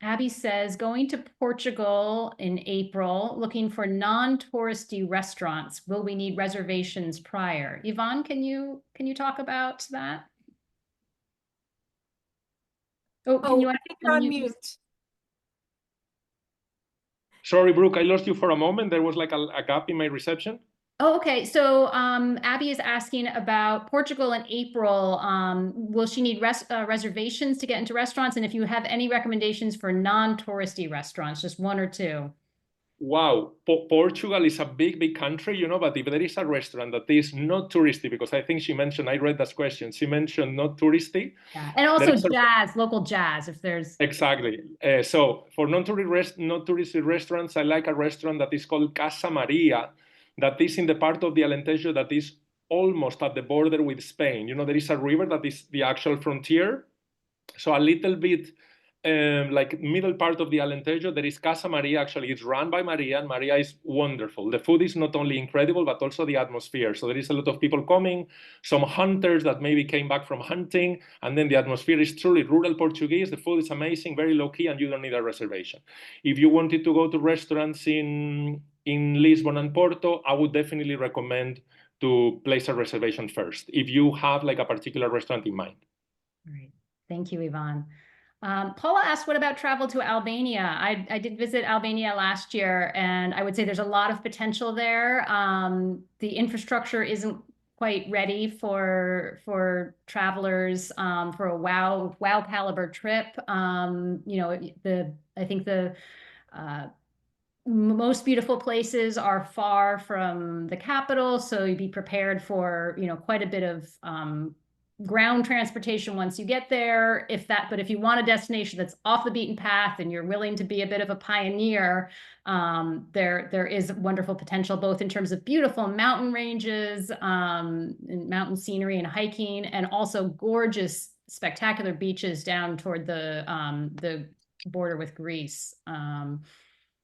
Abby says, going to Portugal in April, looking for non-touristy restaurants. Will we need reservations prior? Yvonne, can you talk about that? Oh, can you I think you're on mute. Sorry, Brooke, I lost you for a moment. There was like a gap in my reception. Oh, okay. So Abby is asking about Portugal in April. Will she need reservations to get into restaurants? And if you have any recommendations for non-touristy restaurants, just one or two. Wow, Portugal is a big, big country, you know, but if there is a restaurant that is not touristy, because I think she mentioned, I read that question, she mentioned not touristy. Yeah. And also jazz, local jazz, if there's. Exactly. So for non-touristy restaurants, I like a restaurant that is called Casa Maria, that is in the part of the Alentejo that is almost at the border with Spain. You know, there is a river that is the actual frontier. So a little bit like middle part of the Alentejo, there is Casa Maria. Actually, it's run by Maria, and Maria is wonderful. The food is not only incredible, but also the atmosphere. So there is a lot of people coming, some hunters that maybe came back from hunting, and then the atmosphere is truly rural Portuguese. The food is amazing, very low-key, and you don't need a reservation. If you wanted to go to restaurants in Lisbon and Porto, I would definitely recommend to place a reservation first, if you have like a particular restaurant in mind. Great. Thank you, Yvonne. Paula asked, what about travel to Albania? I did visit Albania last year, and I would say there's a lot of potential there. The infrastructure isn't quite ready for travelers for a wow caliber trip. You know, I think the most beautiful places are far from the capital, so you'd be prepared for, you know, quite a bit of ground transportation once you get there. But if you want a destination that's off the beaten path and you're willing to be a bit of a pioneer, there is wonderful potential, both in terms of beautiful mountain ranges, and mountain scenery and hiking, and also gorgeous, spectacular beaches down toward the border with Greece.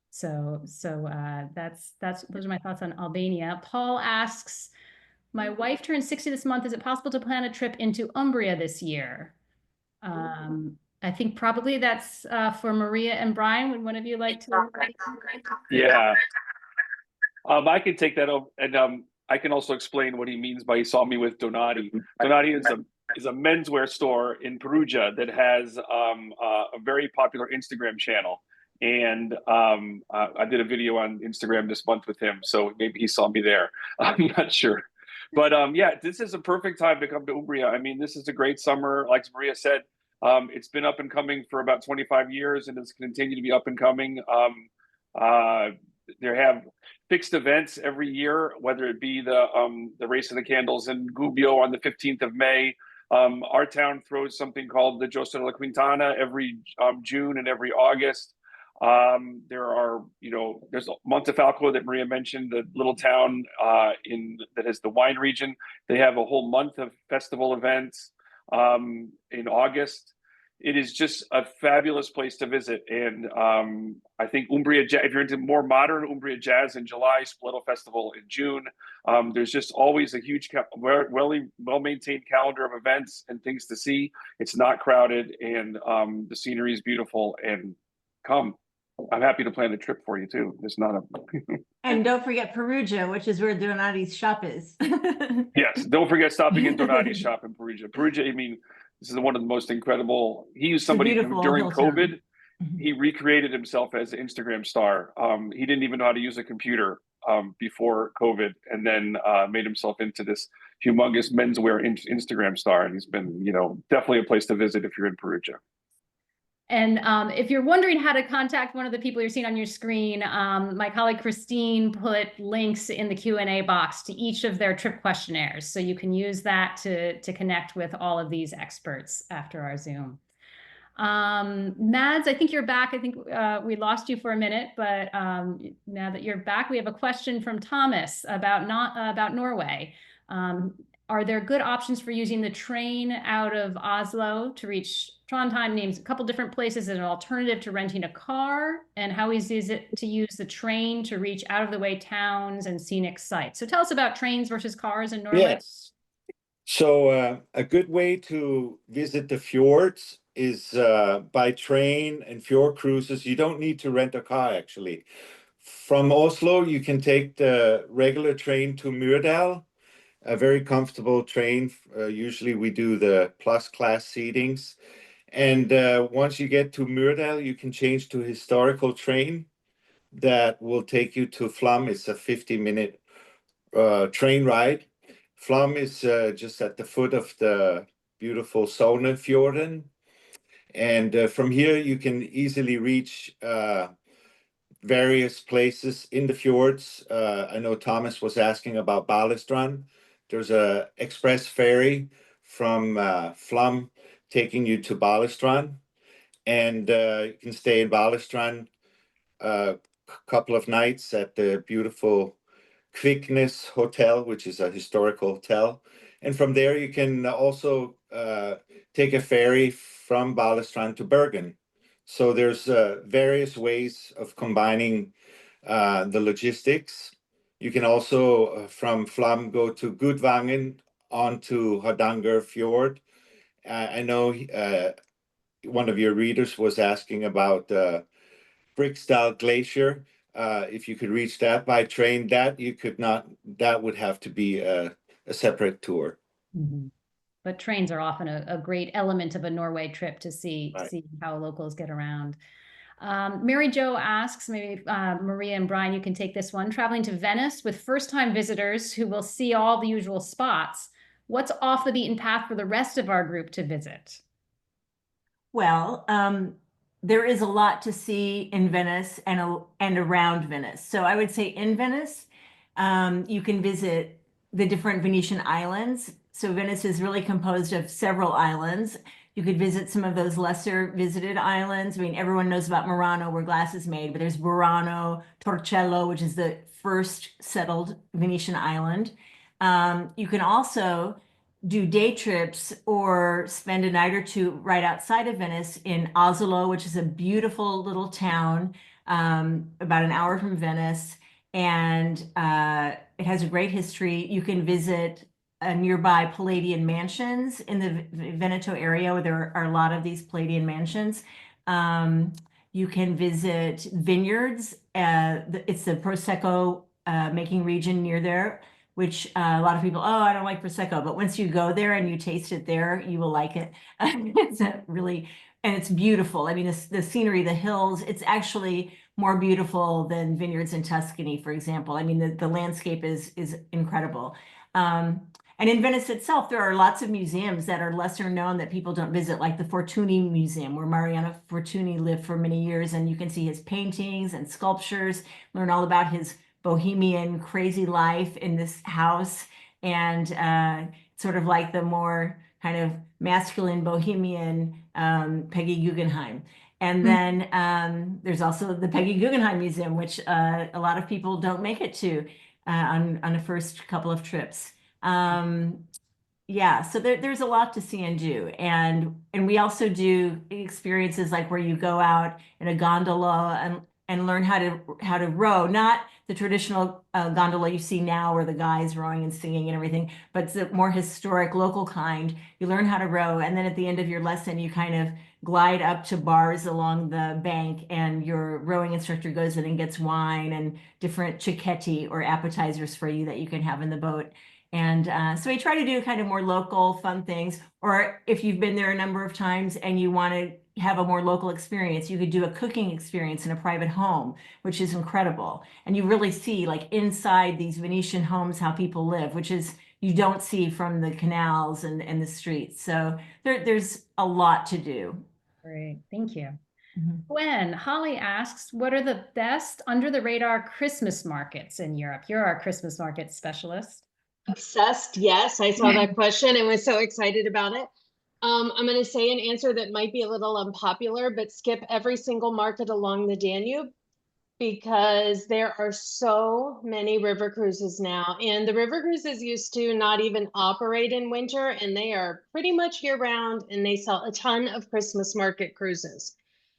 So those are my thoughts on Albania. Paul asks, my wife turned 60 this month. Is it possible to plan a trip into Umbria this year? I think probably that's for Maria and Brian. Would one of you like to? Yeah. I can take that over, and I can also explain what he means by he saw me with Donati. Donati is a menswear store in Perugia that has a very popular Instagram channel. And I did a video on Instagram this month with him, so maybe he saw me there. I'm not sure. But yeah, this is a perfect time to come to Umbria. I mean, this is a great summer. Like Maria said, it's been up and coming for about 25 years, and it's continued to be up and coming. They have fixed events every year, whether it be the Race of the Candles in Gubbio on the 15th of May. Our town throws something called the Giostra della Quintana every June and every August. There are, you know, there's Montefalco that Maria mentioned, the little town that is the wine region. They have a whole month of festival events in August. It is just a fabulous place to visit. And I think Umbria, if you're into more modern Umbria jazz in July, Spoleto Festival in June, there's just always a huge, well-maintained calendar of events and things to see. It's not crowded, and the scenery is beautiful. And come. I'm happy to plan a trip for you too. It's not a. And don't forget Perugia, which is where Donati's shop is. Yes, don't forget stopping in Donati's shop in Perugia. Perugia, I mean, this is one of the most incredible. He used somebody who, during COVID, he recreated himself as an Instagram star. He didn't even know how to use a computer. before COVID, and then made himself into this humongous menswear Instagram star. And he's been, definitely a place to visit if you're in Perugia. And if you're wondering how to contact one of the people you're seeing on your screen, my colleague Christine put links in the Q&A box to each of their trip questionnaires. So you can use that to connect with all of these experts after our Zoom. Mads, I think you're back. I think we lost you for a minute, but now that you're back, we have a question from Thomas about Norway. Are there good options for using the train out of Oslo to reach Trondheim? Names a couple different places as an alternative to renting a car, and how easy is it to use the train to reach out of the way towns and scenic sites? So tell us about trains versus cars in Norway. Yes. So a good way to visit the fjords is by train and fjord cruises. You don't need to rent a car, actually. From Oslo, you can take the regular train to Myrdal, a very comfortable train. Usually we do the plus class seatings. And once you get to Myrdal, you can change to historical train that will take you to Flum. It's a 50-minute train ride. Flum is just at the foot of the beautiful Sognefjorden. And from here, you can easily reach various places in the fjords. I know Thomas was asking about Balestrand. There's a express ferry from Flum taking you to Balestrand. And you can stay in Balestrand a couple of nights at the beautiful Kviknes Hotel, which is a historical hotel. And from there, you can also take a ferry from Balestrand to Bergen. So there's various ways of combining the logistics. You can also, from Flum, go to Gudvangen onto Hardanger Fjord. I know one of your readers was asking about Briksdal Glacier. If you could reach that by train, that would have to be a separate tour. Mm-hmm. But trains are often a great element of a Norway trip to see how locals get around. Mary Jo asks, maybe Maria and Brian, you can take this one. Traveling to Venice with first-time visitors who will see all the usual spots. What's off the beaten path for the rest of our group to visit? Well, there is a lot to see in Venice and around Venice. So I would say in Venice, you can visit the different Venetian islands. So Venice is really composed of several islands. You could visit some of those lesser visited islands. I mean, everyone knows about Murano, where glass is made, but there's Burano, Torcello, which is the first settled Venetian island. You can also do day trips or spend a night or two right outside of Venice in Oslo, which is a beautiful little town about an hour from Venice. And it has a great history. You can visit nearby Palladian mansions in the Veneto area, where there are a lot of these Palladian mansions. You can visit vineyards. It's the Prosecco making region near there, which a lot of people, I don't like Prosecco, but once you go there and you taste it there, you will like it. It's really, and it's beautiful. I mean, the scenery, the hills, it's actually more beautiful than vineyards in Tuscany, for example. I mean, the landscape is incredible. And in Venice itself, there are lots of museums that are lesser known that people don't visit, like the Fortuny Museum, where Mariano Fortuny lived for many years, and you can see his paintings and sculptures, learn all about his bohemian crazy life in this house, and sort of like the more kind of masculine bohemian Peggy Guggenheim. And then there's also the Peggy Guggenheim Museum, which a lot of people don't make it to on the first couple of trips. Yeah, so there's a lot to see and do. And we also do experiences like where you go out in a gondola and learn how to row, not the traditional gondola you see now where the guy's rowing and singing and everything, but the more historic local kind. You learn how to row, and then at the end of your lesson, you kind of glide up to bars along the bank, and your rowing instructor goes in and gets wine and different cicchetti or appetizers for you that you can have in the boat. And so we try to do kind of more local fun things, or if you've been there a number of times and you want to have a more local experience. You could do a cooking experience in a private home, which is incredible. And you really see like inside these Venetian homes how people live, which is you don't see from the canals and the streets. So there's a lot to do. Great, thank you. Mhm. Gwen, Holly asks, what are the best under the radar Christmas markets in Europe? You're our Christmas market specialist. Obsessed, yes. I saw that question and was so excited about it. I'm going to say an answer that might be a little unpopular, but skip every single market along the Danube because there are so many river cruises now. And the river cruises used to not even operate in winter, and they are pretty much year round, and they sell a ton of Christmas market cruises.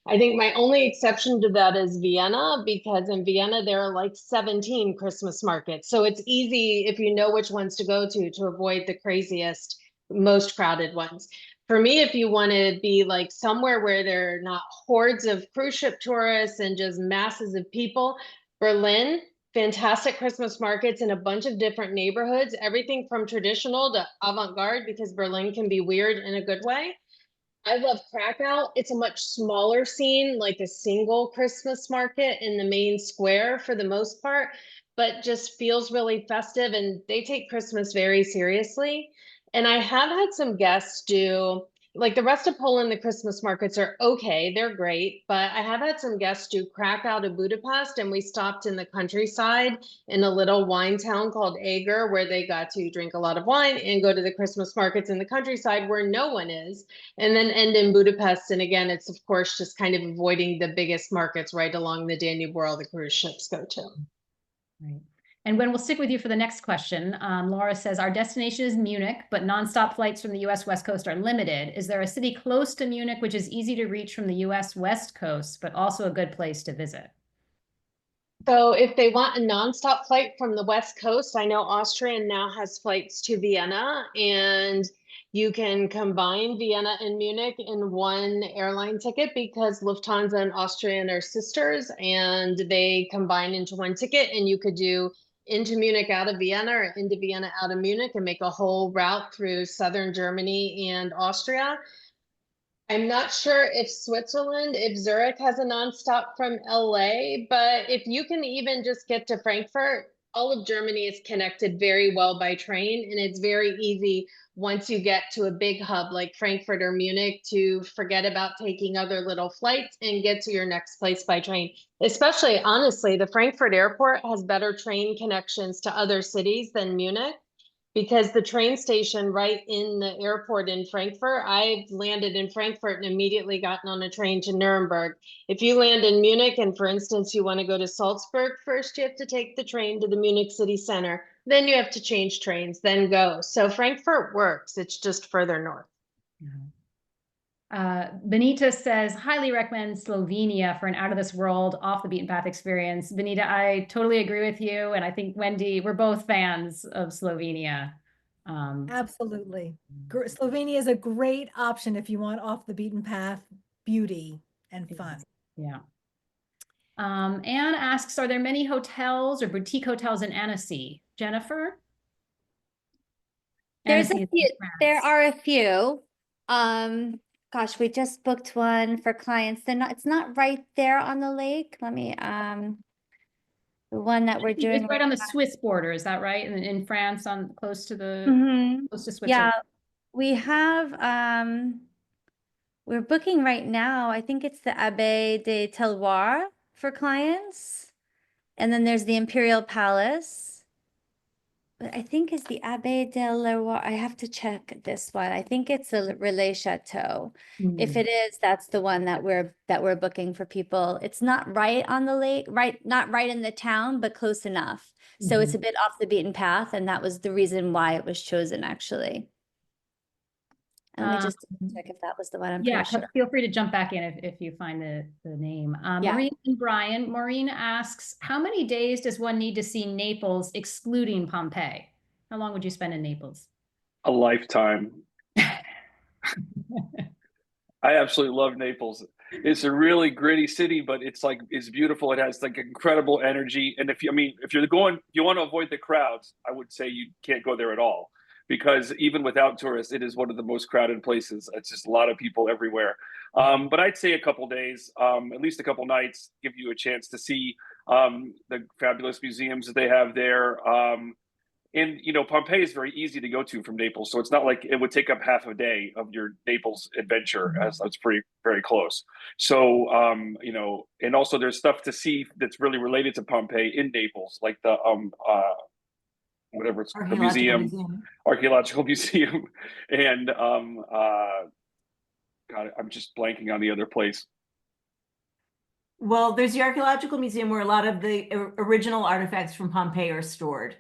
I think my only exception to that is Vienna, because in Vienna there are like 17 Christmas markets. So it's easy if you know which ones to go to avoid the craziest, most crowded ones. For me, if you want to be like somewhere where there are not hordes of cruise ship tourists and just masses of people, Berlin, fantastic Christmas markets in a bunch of different neighborhoods, everything from traditional to avant-garde, because Berlin can be weird in a good way. I love Krakow. It's a much smaller scene, like a single Christmas market in the main square for the most part, but just feels really festive, and they take Christmas very seriously. And I have had some guests do, like the rest of Poland, the Christmas markets are okay, they're great, but I have had some guests do Krakow to Budapest, and we stopped in the countryside in a little wine town called Eger, where they got to drink a lot of wine and go to the Christmas markets in the countryside where no one is, and then end in Budapest. And again, it's of course just kind of avoiding the biggest markets right along the Danube where all the cruise ships go to. Right. And when we'll stick with you for the next question, Laura says, our destination is Munich, but nonstop flights from the US West Coast are limited. Is there a city close to Munich which is easy to reach from the US West Coast, but also a good place to visit? So if they want a nonstop flight from the West Coast, I know Austrian now has flights to Vienna, and you can combine Vienna and Munich in one airline ticket because Lufthansa and Austrian are sisters, and they combine into one ticket, and you could do into Munich out of Vienna or into Vienna out of Munich and make a whole route through southern Germany and Austria. I'm not sure if Switzerland, if Zurich has a nonstop from LA, but if you can even just get to Frankfurt, all of Germany is connected very well by train, and it's very easy once you get to a big hub like Frankfurt or Munich to forget about taking other little flights and get to your next place by train. Especially, honestly, the Frankfurt airport has better train connections to other cities than Munich, because the train station right in the airport in Frankfurt, I've landed in Frankfurt and immediately gotten on a train to Nuremberg. If you land in Munich and, for instance, you want to go to Salzburg, first you have to take the train to the Munich city center. Then you have to change trains, then go. So Frankfurt works. It's just further north. Benita says, highly recommend Slovenia for an out of this world, off the beaten path experience. Benita, I totally agree with you. And I think Wendy, we're both fans of Slovenia. Absolutely. Slovenia is a great option if you want off the beaten path beauty and fun. Yeah. Anne asks, are there many hotels or boutique hotels in Annecy? Jennifer? There's a Annecy is few, in there France. are a few. Gosh, we just booked one for clients. It's not right there on the lake. Let me, the one that we're doing. It's right on the Swiss border, is that right? In France, close to Mhm. close to Yeah, Switzerland. we have, we're booking right now. I think it's the Abbaye de Telloir for clients. And then there's the Imperial Palace. But I think it's the Abbaye de Leroy. I have to check this one. I think it's the Relais Chateau. If it is, that's the one that we're booking for people. It's not right on the lake, not right in the town, but close enough. So it's a bit off the beaten path, and that was the reason why it was chosen, actually. Let me just check if that was the one. I'm pretty sure. Feel free to jump back in if you find the name. Yeah. Maureen and Brian. Maureen asks, how many days does one need to see Naples excluding Pompeii? How long would you spend in Naples? A lifetime. I absolutely love Naples. It's a really gritty city, but it's beautiful. It has like incredible energy. And if you want to avoid the crowds, I would say you can't go there at all. because even without tourists, it is one of the most crowded places. It's just a lot of people everywhere. But I'd say a couple days, at least a couple nights, give you a chance to see the fabulous museums that they have there. And Pompeii is very easy to go to from Naples, so it's not like it would take up half a day of your Naples adventure, as that's pretty very close. So and also there's stuff to see that's really related to Pompeii in Naples, like the whatever it's the archaeological museum, and God, I'm just blanking on the other place. Well, there's the archaeological museum where a lot of the original artifacts from Pompeii are stored.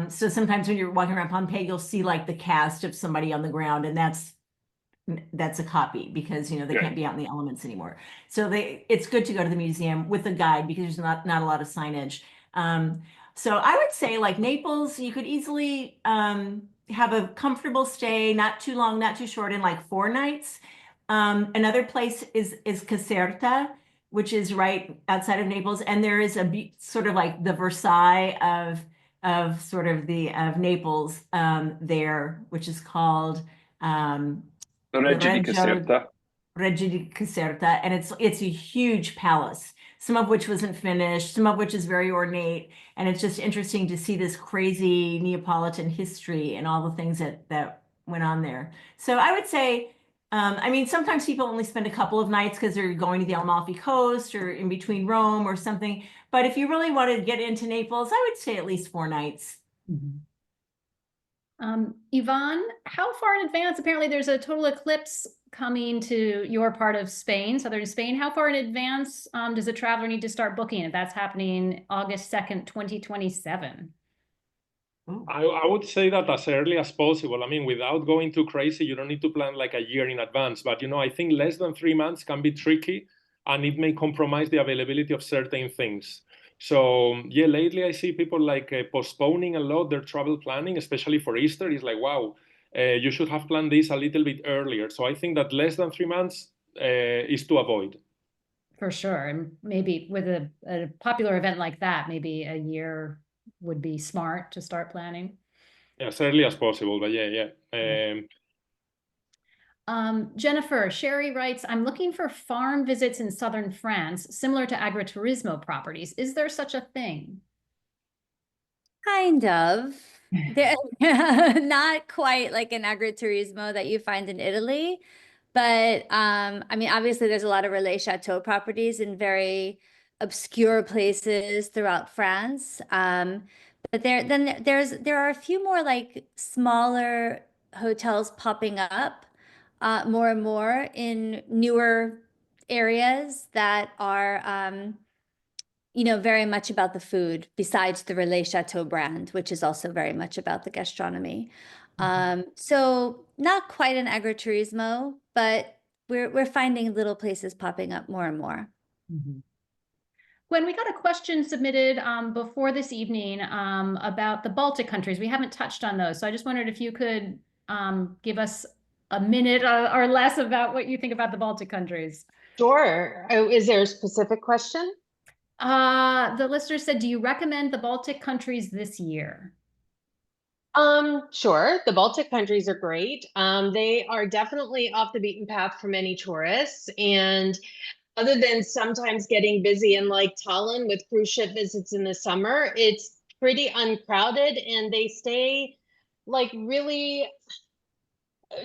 So sometimes when you're walking around Pompeii, you'll see like the cast of somebody on the ground, and that's a copy because they can't be out in the elements anymore. So it's good to go to the museum with a guide because there's not a lot of signage. So I would say like Naples, you could easily have a comfortable stay, not too long, not too short, in like 4 nights. Another place is Caserta, which is right outside of Naples, and there is a sort of like the Versailles of Naples there, which is called Reggi di Caserta. Reggi di Caserta, and it's a huge palace, some of which wasn't finished, some of which is very ornate, and it's just interesting to see this crazy Neapolitan history and all the things that went on there. So I would say, I mean, sometimes people only spend a couple of nights because they're going to the Amalfi Coast or in between Rome or something. But if you really want to get into Naples, I would say at least 4 nights. Yvonne, how far in advance? Apparently there's a total eclipse coming to your part of Spain, southern Spain. How far in advance does a traveler need to start booking if that's happening August 2nd, 2027? I would say that as early as possible. I mean, without going too crazy, you don't need to plan like a year in advance. But, I think less than 3 months can be tricky, and it may compromise the availability of certain things. So, yeah, lately I see people like postponing a lot their travel planning, especially for Easter. It's like, wow, you should have planned this a little bit earlier. So I think that less than 3 months is to avoid. For sure. And maybe with a popular event like that, maybe a year would be smart to start planning. Yeah, as early as possible, but yeah. Jennifer, Sherry writes, I'm looking for farm visits in southern France, similar to agriturismo properties. Is there such a thing? Kind of. They're not quite like an agriturismo that you find in Italy, but I mean, obviously there's a lot of Relais Chateau properties in very obscure places throughout France. But there are a few more like smaller hotels popping up more and more in newer areas that are very much about the food, besides the Relais Chateau brand, which is also very much about the gastronomy. So not quite an agriturismo, but we're finding little places popping up more and more. Gwen, we got a question submitted before this evening about the Baltic countries. We haven't touched on those, so I just wondered if you could give us a minute or less about what you think about the Baltic countries. Sure. Is there a specific question? The listener said, do you recommend the Baltic countries this year? Sure. The Baltic countries are great. They are definitely off the beaten path for many tourists. And other than sometimes getting busy in like Tallinn with cruise ship visits in the summer, it's pretty uncrowded, and they stay like really,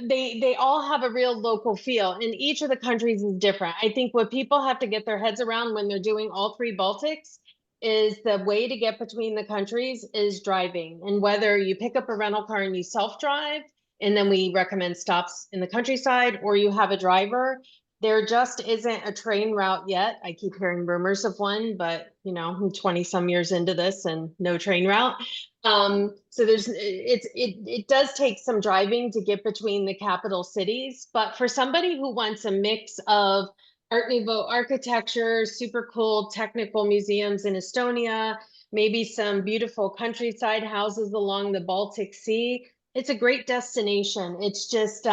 they all have a real local feel, and each of the countries is different. I think what people have to get their heads around when they're doing all 3 Baltics is the way to get between the countries is driving. And whether you pick up a rental car and you self-drive, and then we recommend stops in the countryside, or you have a driver, there just isn't a train route yet. I keep hearing rumors of one, but I'm 20 some years into this and no train route. So it does take some driving to get between the capital cities, but for somebody who wants a mix of Art Nouveau architecture, super cool technical museums in Estonia, maybe some beautiful countryside houses along the Baltic Sea, it's a great destination. It's just,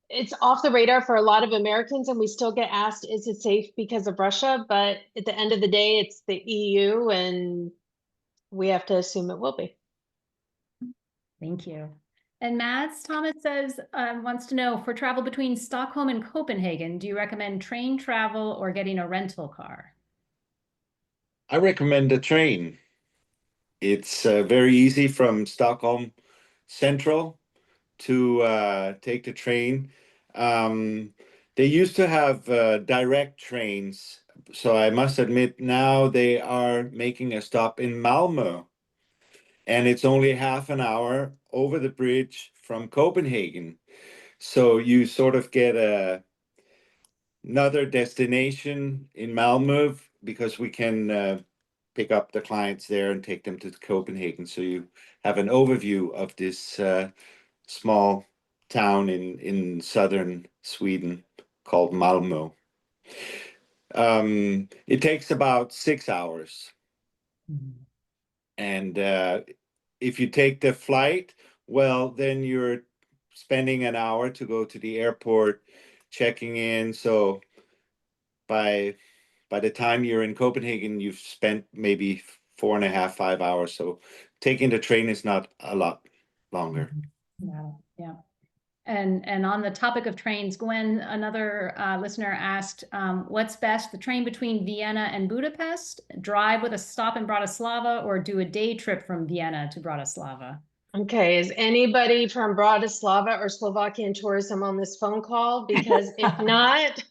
it's off the radar for a lot of Americans, and we still get asked, is it safe because of Russia? But at the end of the day, it's the EU, and we have to assume it will be. Thank you. And Mads Thomas says, wants to know, for travel between Stockholm and Copenhagen, do you recommend train travel or getting a rental car? I recommend a train. It's very easy from Stockholm Central to take the train. They used to have direct trains, so I must admit now they are making a stop in Malmö, and it's only half an hour over the bridge from Copenhagen. So you sort of get another destination in Malmö because we can pick up the clients there and take them to Copenhagen. So you have an overview of this small town in southern Sweden called Malmö. It takes about 6 hours. And if you take the flight, well, then you're spending an hour to go to the airport, checking in. So by the time you're in Copenhagen, you've spent maybe 4.5, 5 hours. So taking the train is not a lot longer. Yeah, yeah. And on the topic of trains, Gwen, another listener asked, what's best, the train between Vienna and Budapest, drive with a stop in Bratislava, or do a day trip from Vienna to Bratislava? Okay, is anybody from Bratislava or Slovakian tourism on this phone call? Because if not,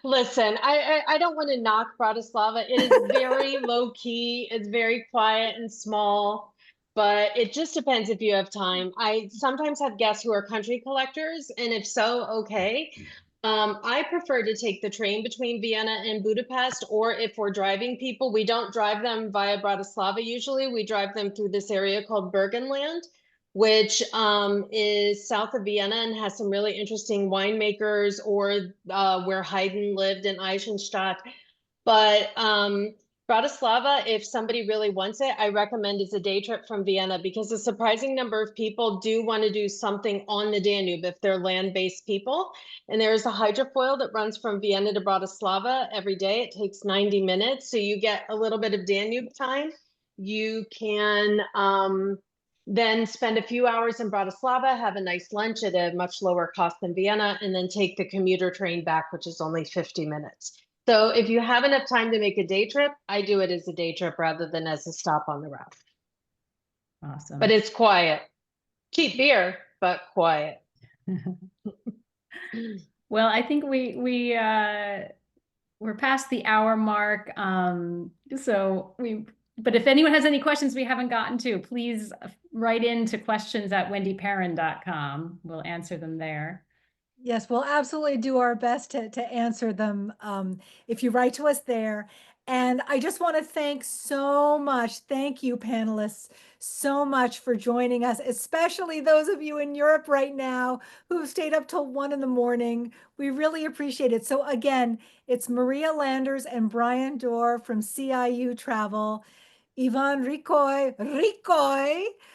listen, I don't want to knock Bratislava. It is very low key. It's very quiet and small, but it just depends if you have time. I sometimes have guests who are country collectors, and if so, okay. I prefer to take the train between Vienna and Budapest, or if we're driving people, we don't drive them via Bratislava usually. We drive them through this area called Burgenland, which is south of Vienna and has some really interesting winemakers, or where Haydn lived in Eisenstadt. But Bratislava, if somebody really wants it, I recommend it's a day trip from Vienna, because a surprising number of people do want to do something on the Danube if they're land-based people. And there is a hydrofoil that runs from Vienna to Bratislava every day. It takes 90 minutes, so you get a little bit of Danube time. You can then spend a few hours in Bratislava, have a nice lunch at a much lower cost than Vienna, and then take the commuter train back, which is only 50 minutes. So if you have enough time to make a day trip, I do it as a day trip rather than as a stop on the route. Awesome. But it's quiet. Cheap beer, but quiet. Well, I think we're past the hour mark. But if anyone has any questions we haven't gotten to, please write into questions@WendyPerrin.com. We'll answer them there. Yes, we'll absolutely do our best to answer them if you write to us there. And I just want to thank thank you, panelists, so much for joining us, especially those of you in Europe right now who've stayed up till 1 a.m. We really appreciate it. So again, it's Maria Landers and Brian Dorr from CIU Travel, Ivan Ricoy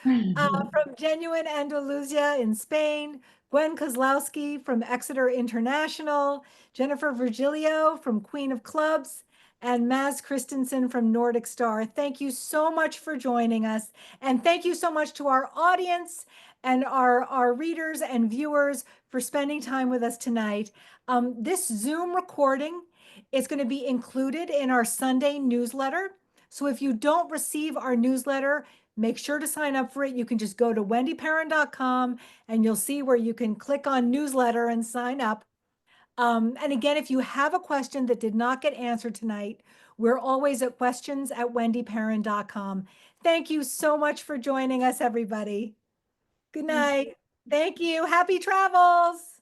from Genuine Andalusia in Spain, Gwen Kozlowski from Exeter International, Jennifer Virgilio from Queen of Clubs, and Maz Christensen from Nordic Star. Thank you so much for joining us. And thank you so much to our audience and our readers and viewers for spending time with us tonight. This Zoom recording is going to be included in our Sunday newsletter. So if you don't receive our newsletter, make sure to sign up for it. You can just go to WendyPerrin.com and you'll see where you can click on newsletter and sign up. And again, if you have a question that did not get answered tonight, we're always at questions@WendyPerrin.com. Thank you so much for joining us, everybody. Good night. Thank you. Happy travels.